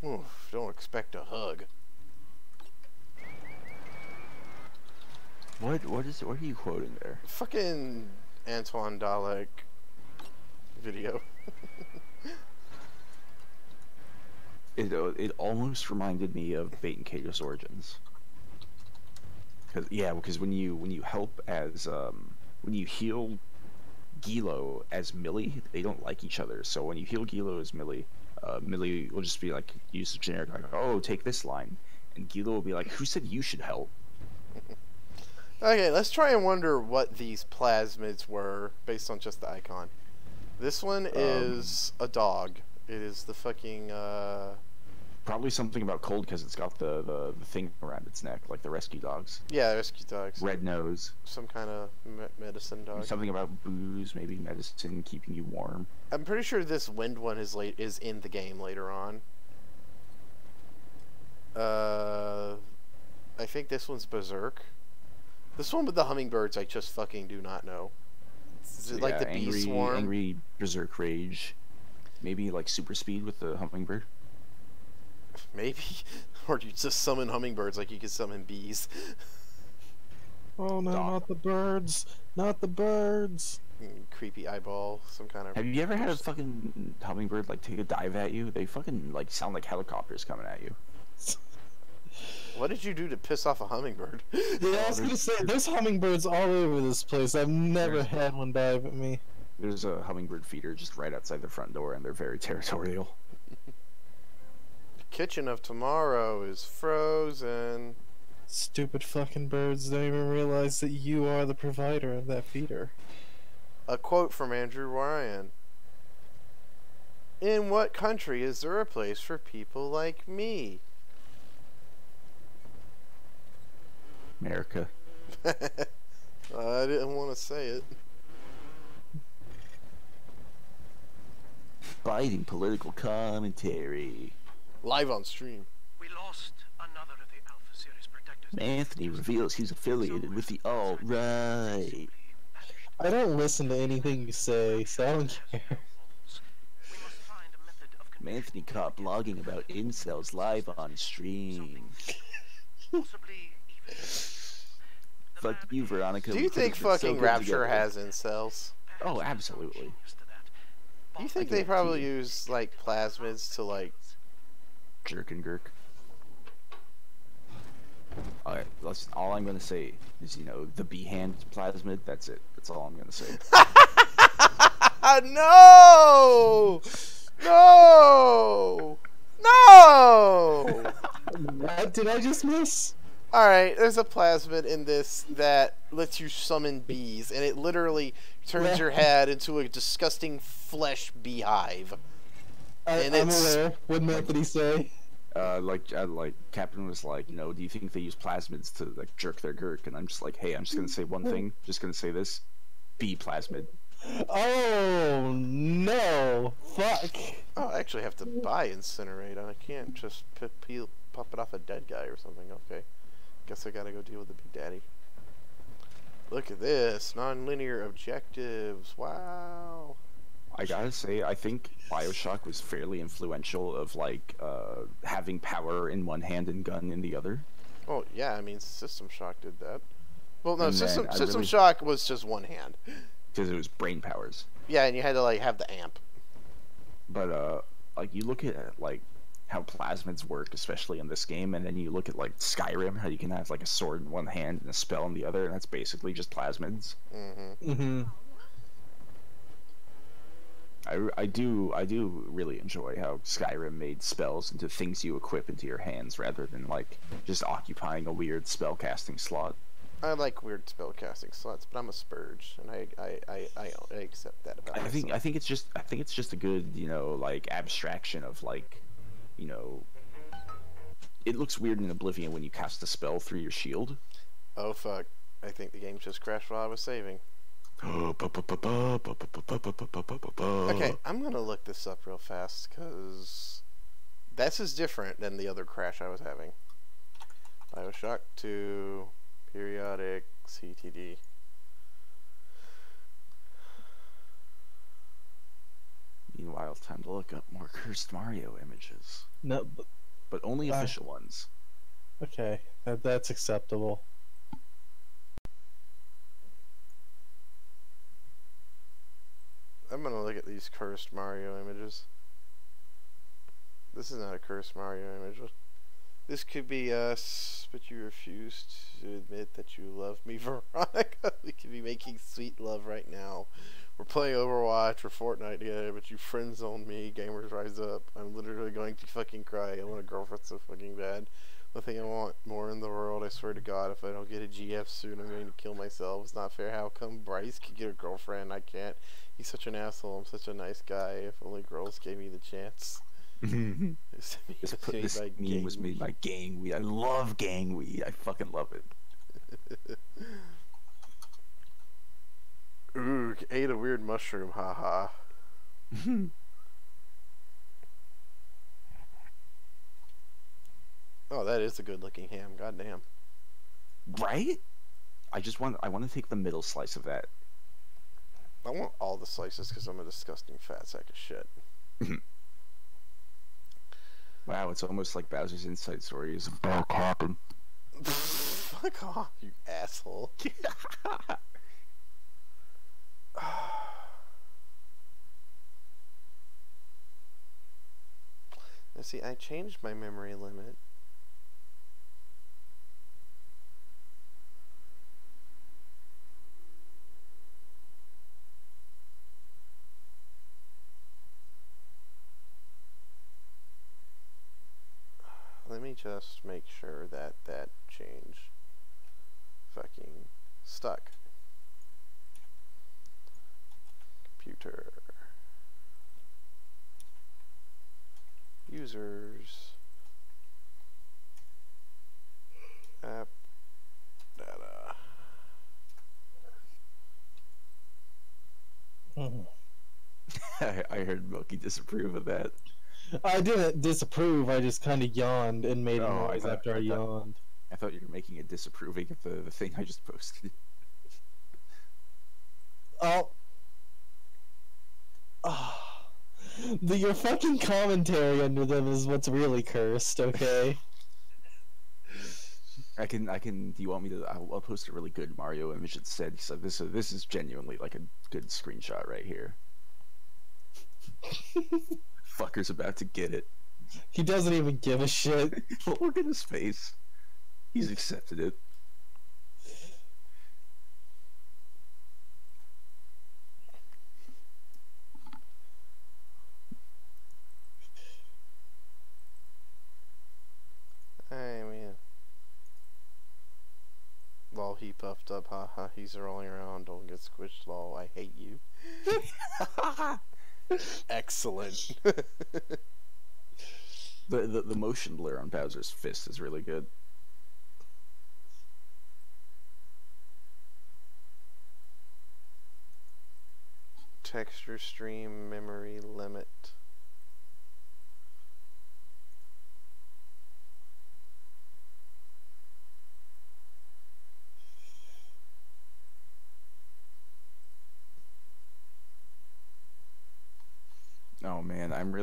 Oof, don't expect a hug. What are you quoting there? Fucking Antoine Dalek video. It almost reminded me of Bait and Cage's Origins. Because when you help as when you heal Gilo as Millie, they don't like each other. So when you heal Gilo as Millie, Millie will just be like, use the generic like, oh, take this line, and Gilo will be like, who said you should help? Okay, let's try and wonder what these plasmids were based on just the icon. This one is a dog. It is the fucking probably something about cold because it's got the thing around its neck, like the rescue dogs. Yeah, rescue dogs. Red nose. Some kind of medicine dog. Something about booze, maybe medicine, keeping you warm. I'm pretty sure this wind one is in the game later on. I think this one's Berserk. This one with the hummingbirds, I just fucking do not know. Is it like the bee swarm? Angry Berserk Rage. Maybe like super speed with the hummingbird. Maybe. Or you just summon hummingbirds like you could summon bees. Oh no, not the birds! Not the birds! Creepy eyeball, some kind of... Have you ever had a fucking hummingbird like take a dive at you? They fucking like sound like helicopters coming at you. What did you do to piss off a hummingbird? Yeah, I was gonna say, there's hummingbirds all over this place. I've never had one dive at me. There's a hummingbird feeder just right outside the front door, and they're very territorial. The kitchen of tomorrow is frozen. Stupid fucking birds don't even realize that you are the provider of that feeder. A quote from Andrew Ryan. In what country is there a place for people like me? America. I didn't want to say it. Biting political commentary. Live on stream. We lost another of the Alpha Series protectors. Anthony reveals he's affiliated with the alt-right. I don't listen to anything you say, so I don't care. Anthony caught blogging about incels live on stream. Fuck you, Veronica. Do you think fucking Rapture has incels? Oh, absolutely. Do you think they probably use, like, plasmids to, like... Jerk and Gurk? Alright, all I'm gonna say is, you know, the B-hand plasmid, that's it. That's all I'm gonna say. No! No! No! What did I just miss? Alright, there's a plasmid in this that lets you summon bees, and it literally turns your head into a disgusting flesh beehive. I'm aware. What did he say? Like Captain was like, you know, do you think they use plasmids to like jerk their Gurk? And I'm just like, hey, I'm just gonna say one thing. Just gonna say this: bee plasmid. Oh no! Fuck! Oh, I actually have to buy Incinerate. I can't just pop it off a dead guy or something. Okay. Guess I gotta go deal with the Big Daddy. Look at this. Non-linear objectives. Wow. I gotta say, I think Bioshock was fairly influential of, like, having power in one hand and gun in the other. Oh, yeah, I mean, System Shock did that. Well, no, System Shock was just one hand. Because it was brain powers. Yeah, and you had to, like, have the amp. But, like, you look at, like, how plasmids work, especially in this game, and then you look at, like, Skyrim, how you can have, like, a sword in one hand and a spell in the other, and that's basically just plasmids. Mm-hmm. Mm-hmm. I do really enjoy how Skyrim made spells into things you equip into your hands rather than like just occupying a weird spell casting slot. I like weird spell casting slots, but I'm a spurge, and I accept that about myself. I think it's just a good, you know, like abstraction of like, you know, it looks weird in Oblivion when you cast a spell through your shield. Oh fuck! I think the game just crashed while I was saving. Okay, I'm gonna look this up real fast because this is different than the other crash I was having. Bioshock 2 periodic CTD. Meanwhile, time to look up more cursed Mario images. No, but only official ones. Okay, that's acceptable. I'm gonna look at these cursed Mario images. This is not a cursed Mario image. This could be us, but you refuse to admit that you love me, Veronica. We could be making sweet love right now. We're playing Overwatch or Fortnite together, but you friend zone me. Gamers rise up. I'm literally going to fucking cry. I want a girlfriend so fucking bad. The thing I want more in the world, I swear to God, if I don't get a GF soon, I'm going to kill myself. It's not fair. How come Bryce could get a girlfriend? I can't. He's such an asshole. I'm such a nice guy. If only girls gave me the chance. This meme was made by Gangweed. I love Gangweed. I fucking love it. Ooh, ate a weird mushroom. Haha. Oh, that is a good looking ham. Goddamn. Right? I want to take the middle slice of that. I want all the slices because I'm a disgusting fat sack of shit. Wow, it's almost like Bowser's Inside Story is about to happen. Fuck off, you asshole. Now see, I changed my memory limit. Let me just make sure that that change fucking stuck. Computer. Users. App. Data. I heard Milky disapprove of that. I didn't disapprove, I just kind of yawned and made a noise after I yawned. I thought you were making it disapproving of the thing I just posted. Your fucking commentary under them is what's really cursed, okay? I can, do you want me to, I'll post a really good Mario image instead, so this is genuinely like a good screenshot right here. Fucker's about to get it. He doesn't even give a shit. Look at his face. He's accepted it. Hey, man. Lol, he puffed up. Haha, he's rolling around. Don't get squished. Lol, I hate you. Excellent. The motion blur on Bowser's fist is really good. Texture stream memory limit. Oh man, I'm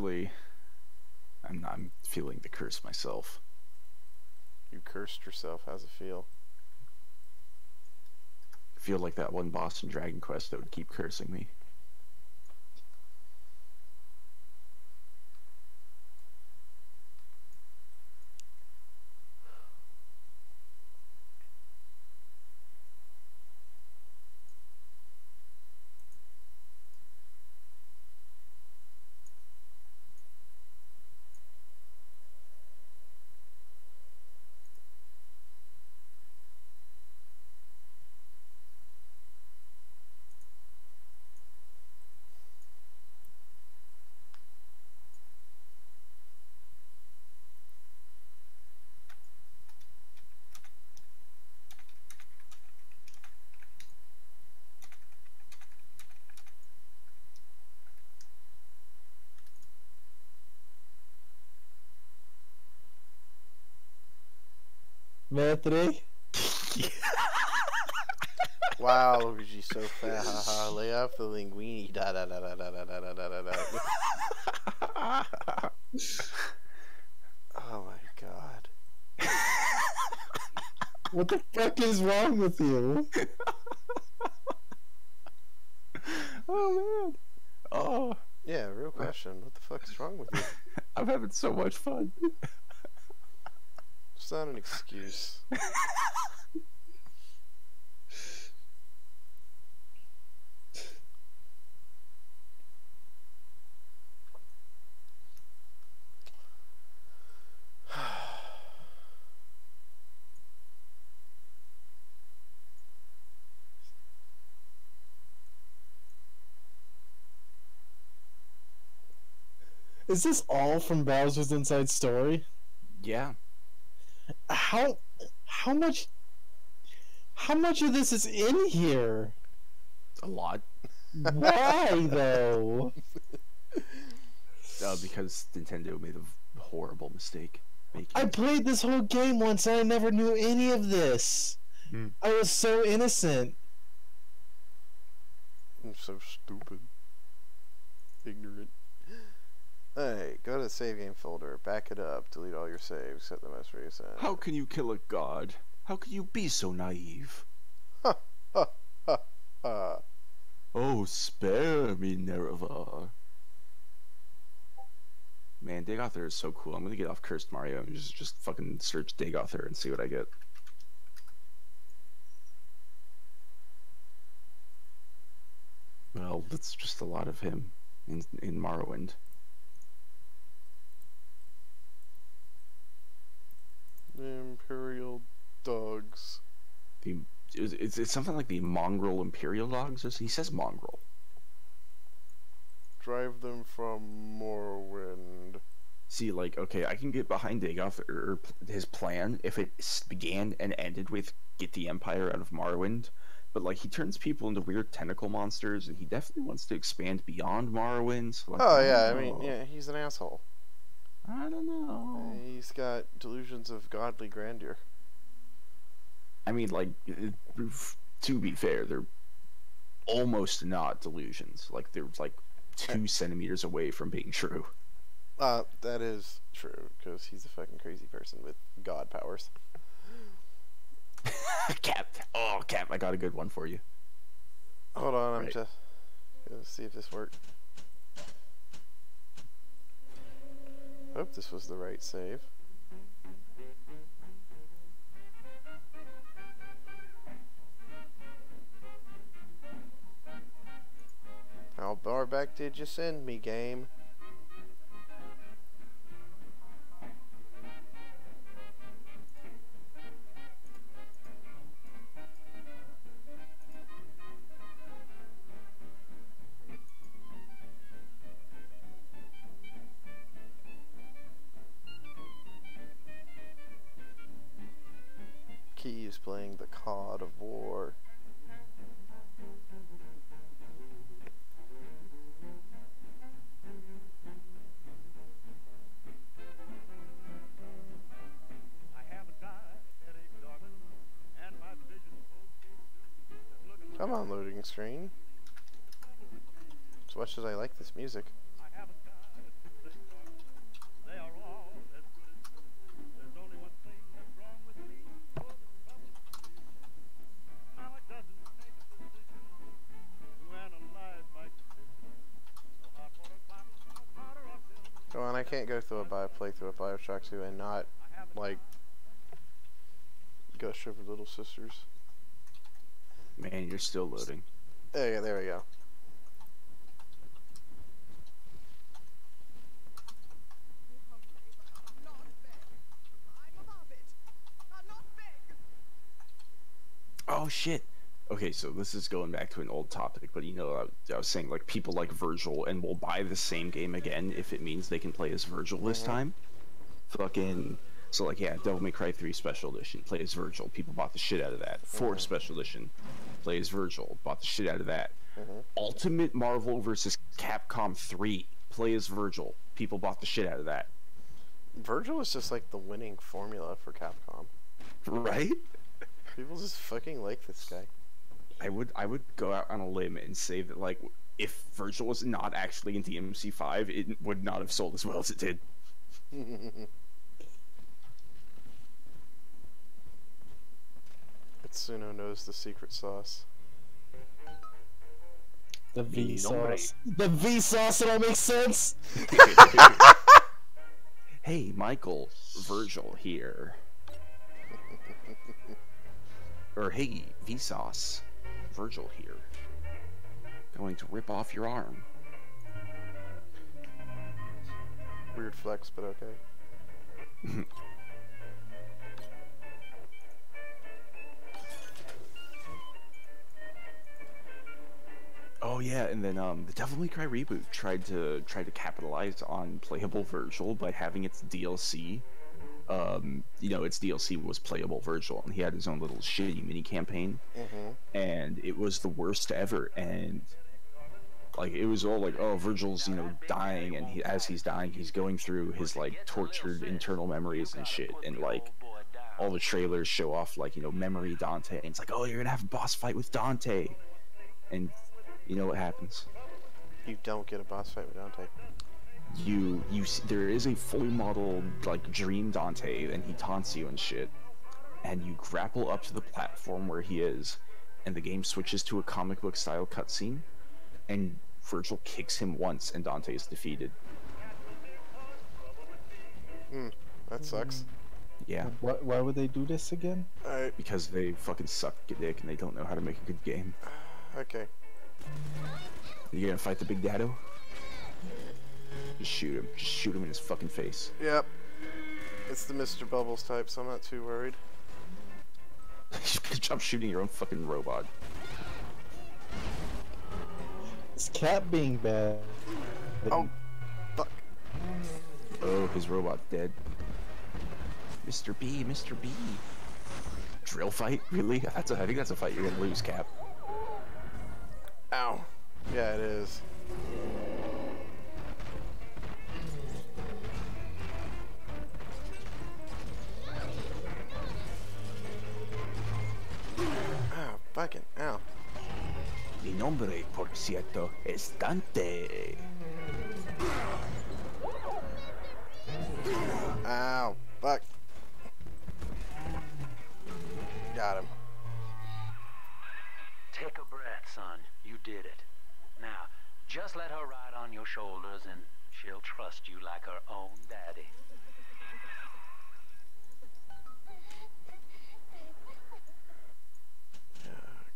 feeling the curse myself. You cursed yourself. How's it feel? I feel like that one boss in Dragon Quest that would keep cursing me. Anthony? Wow, Luigi's so fat. Haha, lay off the linguini. Da da da da da da da da da da. Oh my god. What the fuck is wrong with you? Oh man. Oh. Yeah, real question. What the fuck is wrong with you? I'm having so much fun. It's not an excuse. Is this all from Bowser's Inside Story? Yeah. How much of this is in here? A lot. Why though? Because Nintendo made a horrible mistake. I played this whole game once and I never knew any of this. I was so innocent. I'm so stupid. Ignorant. Hey, go to the save game folder, back it up, delete all your saves, set the most recent. How can you kill a god? How can you be so naive? Ha ha ha ha. Oh, spare me, Nereva. Man, Dagothar is so cool. I'm gonna get off Cursed Mario and just fucking search Dagothar and see what I get. Well, that's just a lot of him in Morrowind. Imperial dogs. It's something like the mongrel Imperial dogs. He says mongrel. Drive them from Morrowind. See, like, okay, I can get behind Dagoth or his plan if it began and ended with get the Empire out of Morrowind, but like he turns people into weird tentacle monsters, and he definitely wants to expand beyond Morrowind. So, like, Oh yeah, I mean, yeah, he's an asshole. I don't know. He's got delusions of godly grandeur. I mean, like, to be fair, they're almost not delusions. Like, they're like 2 centimeters away from being true. That is true, because he's a fucking crazy person with god powers. Cap. Oh, Cap, I got a good one for you. Hold on, I'm just gonna see if this worked. Hope this was the right save. How far back did you send me, game? Key is playing the COD of War. Come on, loading screen. As much as I like this music. Come on, I can't go through a playthrough of Bioshock 2 and not, like, gush over Little Sisters. Man, you're still loading. Yeah, there we go. Oh shit. Okay, so this is going back to an old topic, but you know, I was saying like people like Virgil and will buy the same game again if it means they can play as Virgil this time. Fucking. So like, yeah, Devil May Cry 3 Special Edition, play as Virgil. People bought the shit out of that. 4 Special Edition, play as Virgil. Bought the shit out of that. Ultimate Marvel vs. Capcom 3, play as Virgil. People bought the shit out of that. Virgil is just like the winning formula for Capcom. Right. Right? People just fucking like this guy. I would go out on a limb and say that, like, if Virgil was not actually in DMC5, it would not have sold as well as it did. Itsuno knows the secret sauce. The V sauce. The V sauce, it all makes sense! Hey, Michael, Virgil here. Or, hey, Vsauce, Virgil here. Going to rip off your arm. Weird flex, but okay. Oh yeah, and then the Devil May Cry reboot tried to capitalize on playable Virgil by having its DLC. You know, its DLC was playable Virgil, and he had his own little shitty mini campaign, and it was the worst ever. And like, it was all like, oh, Virgil's, you know, dying, and as he's dying, he's going through his like tortured internal memories and shit, and like all the trailers show off like, you know, memory Dante, and it's like, oh, you're gonna have a boss fight with Dante, and you know what happens? You don't get a boss fight with Dante. There is a fully modeled like dream Dante, and he taunts you and shit, and you grapple up to the platform where he is, and the game switches to a comic book style cutscene, and Virgil kicks him once, and Dante is defeated. That sucks. Yeah. Why would they do this again? Because they fucking suck dick and they don't know how to make a good game. Okay. You gonna fight the big daddo? Just shoot him. Just shoot him in his fucking face. Yep. It's the Mr. Bubbles type, so I'm not too worried. Good job shooting your own fucking robot. It's Cap being bad. Oh, fuck. Oh, his robot's dead. Mr. B, Mr. B. Drill fight? Really? I think that's a fight you're gonna lose, Cap. Ow. Yeah, it is. Ow, fucking ow. Mi nombre, por cierto, es Dante. Ow, fuck. Got him. Take a breath, son. You did it. Now, just let her ride on your shoulders and she'll trust you like her own daddy.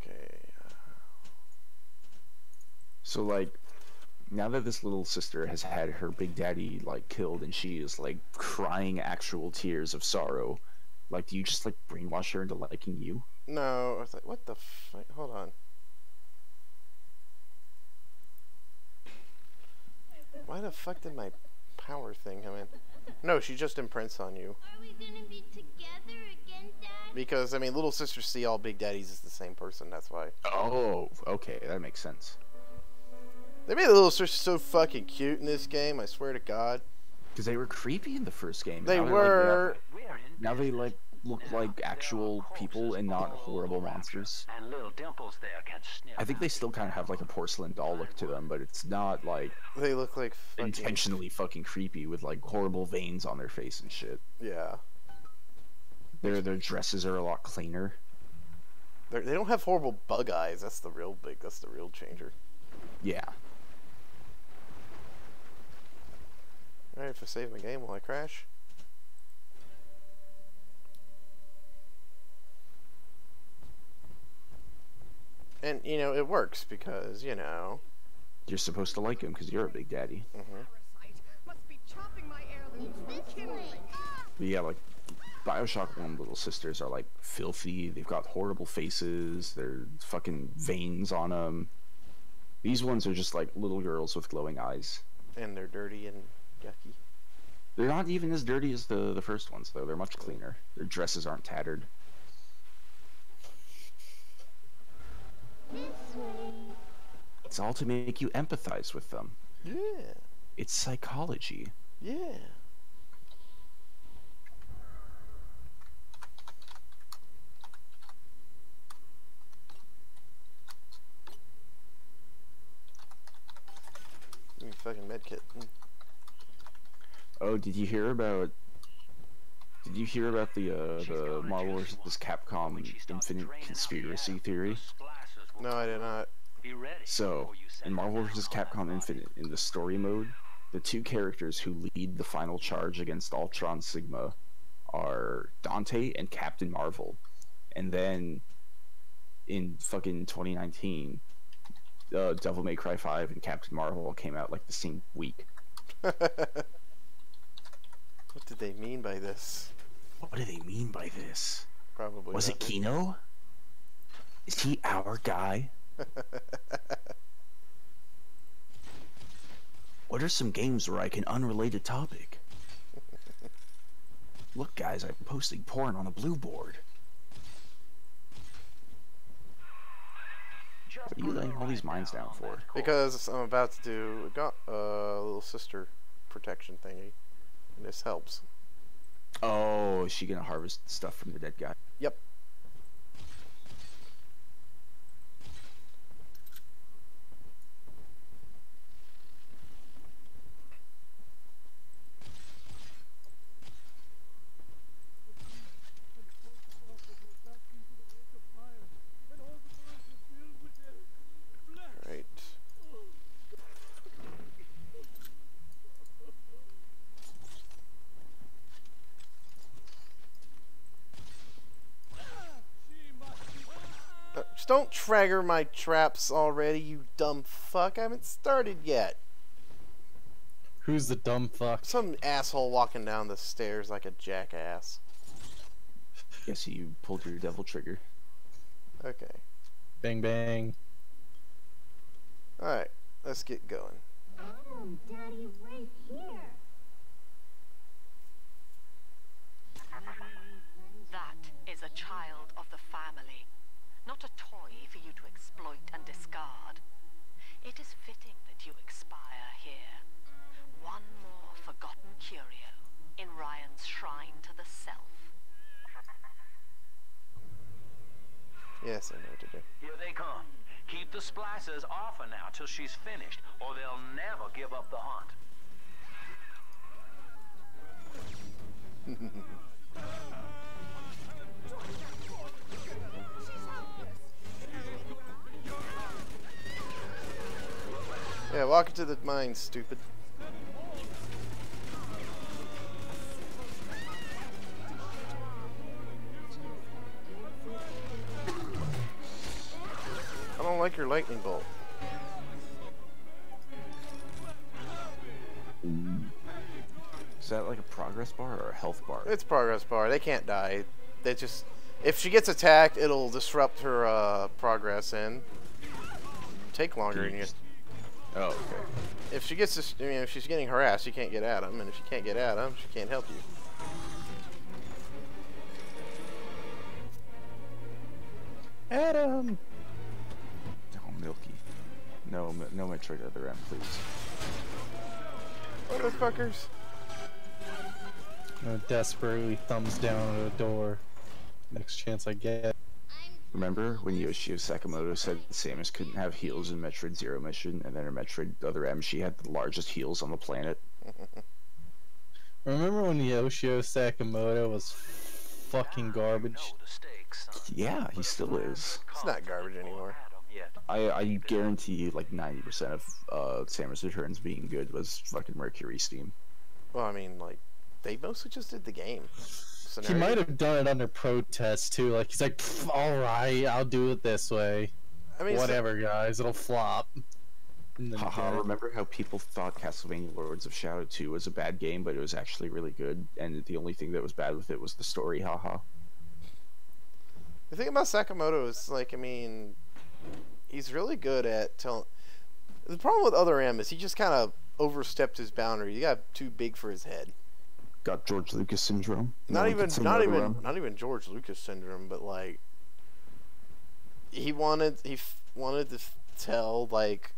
Okay. So, like, now that this little sister has had her big daddy, like, killed, and she is, like, crying actual tears of sorrow, like, do you just, like, brainwash her into liking you? No, I was like, what the fuck? Hold on. Why the fuck did my power thing come in? No, she just imprints on you. Are we gonna be together again, Dad? Because, I mean, little sisters see all big daddies as the same person, that's why. Oh, okay, that makes sense. They made the little sisters so fucking cute in this game, I swear to God. Because they were creepy in the first game. They were. Now they, like, look like actual people and not horrible monsters. And little dimples there can sniff. I think they still kind of have, like, a porcelain doll look to them, but it's not, like... They look like fucking... intentionally fucking creepy with, like, horrible veins on their face and shit. Yeah. Their dresses are a lot cleaner. They don't have horrible bug eyes. That's the real changer. Yeah. Alright, if I save my game, will I crash? And, you know, it works because, you know... You're supposed to like him because you're a big daddy. Must be chopping my heirlooms. But yeah, like, Bioshock 1 little sisters are, like, filthy. They've got horrible faces. They're fucking veins on them. These ones are just, like, little girls with glowing eyes. And they're dirty and yucky. They're not even as dirty as the first ones, though. They're much cleaner. Their dresses aren't tattered. It's all to make you empathize with them. Yeah. It's psychology. Yeah. fucking medkit. Oh, did you hear about? Did you hear about the Marvel vs. Capcom Infinite conspiracy theory? No, I did not. So, in Marvel vs. Capcom Infinite, in the story mode, the two characters who lead the final charge against Ultron Sigma are Dante and Captain Marvel. And then, in fucking 2019, Devil May Cry 5 and Captain Marvel came out like the same week. What did they mean by this? What do they mean by this? Probably Was it Kino? Is he our guy? What are some games where I can unrelated topic? Look, guys, I'm posting porn on a blue board. What are you laying all these mines down for? Because I'm about to do a little sister protection thingy. And this helps. Oh, is she gonna harvest stuff from the dead guy? Yep. Right. Just don't trigger my traps already, you dumb fuck. I haven't started yet. Who's the dumb fuck? Some asshole walking down the stairs like a jackass. Yes, you pulled your devil trigger. Okay. Bang bang. Alright, let's get going. Oh, Daddy's right here. That is a child of the family, not a toy for you to exploit and discard. It is fitting that you expire here. One more forgotten curio in Ryan's shrine to the self. Yes, I know what to do. Here they come. Keep the splicers off her now till she's finished, or they'll never give up the hunt. Yeah, walk into the mine, stupid. I don't like your lightning bolt. Is that like a progress bar or a health bar? It's progress bar. They can't die. They just... If she gets attacked, it'll disrupt her progress and take longer. And oh, okay. If she gets, I mean, if she's getting harassed, she can't get at him, and if she can't get at him, she can't help you. Adam. Oh, Milky. No, no Metroid Other M, please. Motherfuckers. Desperately thumbs down at a door. Next chance I get. Remember when Yoshio Sakamoto said Samus couldn't have heals in Metroid Zero Mission, and then in Metroid Other M she had the largest heals on the planet? Remember when Yoshio Sakamoto was fucking garbage? Yeah, he still is. It's not garbage anymore. I guarantee you like 90% of Samus Returns being good was fucking Mercury Steam. Well, I mean, like, they mostly just did the game. He might have done it under protest too. Like he's like, all right, I'll do it this way. I mean, whatever, guys, it'll flop. Haha, remember how people thought Castlevania Lords of Shadow 2 was a bad game, but it was actually really good, and the only thing that was bad with it was the story, haha. The thing about Sakamoto is, like, I mean, he's really good at telling... The problem with Other M is he just kind of overstepped his boundary. He got too big for his head. Got George Lucas syndrome. Not even George Lucas syndrome, but like he wanted to tell like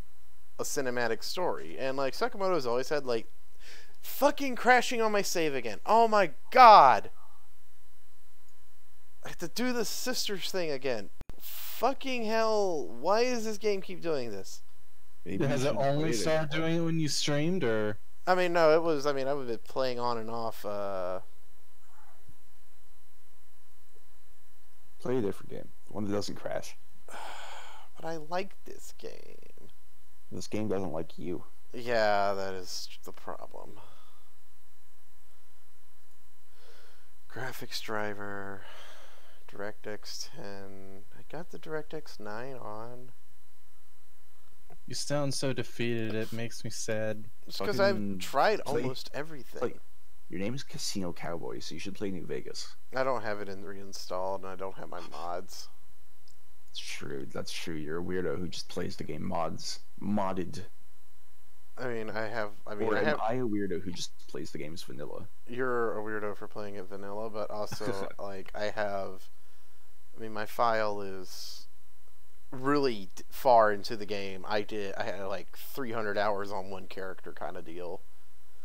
a cinematic story, and like Sakamoto's always had like fucking crashing on my save again. Oh my god! I have to do the sisters thing again. Fucking hell! Why does this game keep doing this? Maybe Has you it should only play it started doing it when you streamed, or? I mean, no, it was. I mean, I've been playing on and off. Play a different game, one that doesn't crash. But I like this game. This game doesn't like you. Yeah, that is the problem. Graphics driver, DirectX 10. I got the DirectX 9 on. You sound so defeated. It makes me sad. It's because I've tried almost everything. Your name is Casino Cowboy, so you should play New Vegas. I don't have it reinstalled, and I don't have my mods. It's true. That's true. You're a weirdo who just plays the game modded. I mean, I have. I mean, or am I a weirdo who just plays the games vanilla? You're a weirdo for playing it vanilla, but also like I have. I mean, my file is really far into the game. I had like 300 hours on one character kind of deal.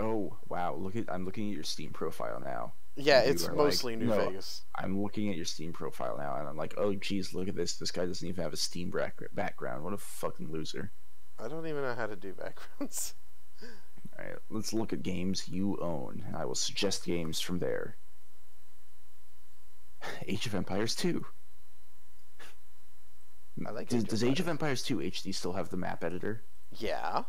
Oh wow! I'm looking at your Steam profile now. Yeah, it's mostly like, New Vegas. I'm looking at your Steam profile now, and I'm like, oh geez, look at this. This guy doesn't even have a Steam background. What a fucking loser. I don't even know how to do backgrounds. Alright, let's look at games you own, and I will suggest games from there. Age of Empires 2. I like Does Age of Empires 2 HD still have the map editor? Yeah.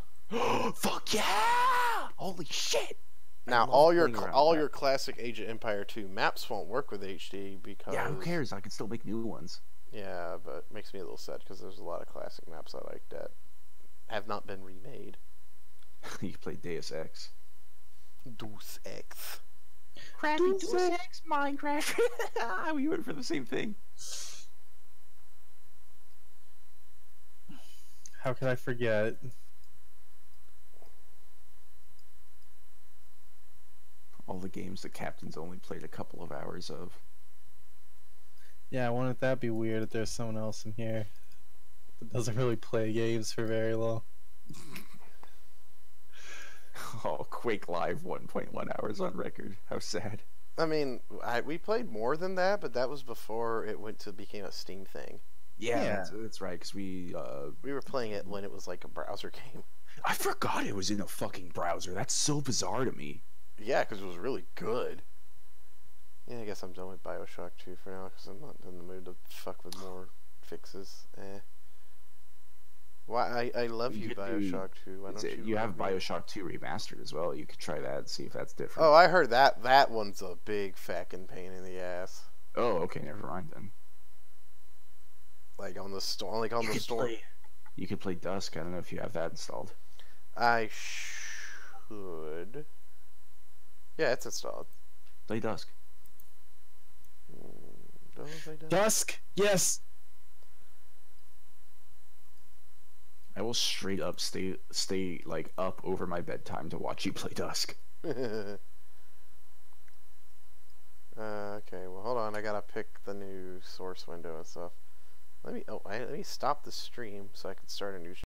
Fuck yeah! Holy shit! Now all your classic Age of Empire 2 maps won't work with HD because yeah, who cares? I can still make new ones. Yeah, but it makes me a little sad because there's a lot of classic maps I like that have not been remade. You can play Deus Ex. Deus Ex. Deus Ex Minecraft. We went for the same thing. How could I forget? All the games the captains only played a couple of hours of. Yeah, wouldn't that be weird if there's someone else in here that doesn't really play games for very long? Oh, Quake Live 1.1 hours on record. How sad. I mean, we played more than that, but that was before it became a Steam thing. Yeah. That's right, because we were playing it when it was like a browser game. I forgot it was in a fucking browser. That's so bizarre to me. Yeah, because it was really good. Yeah, I guess I'm done with Bioshock 2 for now, because I'm not in the mood to fuck with more fixes. Why? I love you, Bioshock 2. Why don't you have Bioshock 2 remastered as well. You could try that and see if that's different. Oh, I heard that one's a big fucking pain in the ass. Oh, okay, never mind then. Like on the store, You could play Dusk. I don't know if you have that installed. I should. Yeah, it's installed. Play Dusk. Don't play Dusk. Dusk, yes. I will straight up stay like up over my bedtime to watch you play Dusk. Okay, well hold on, I gotta pick the new source window and stuff. Let me stop the stream so I can start a new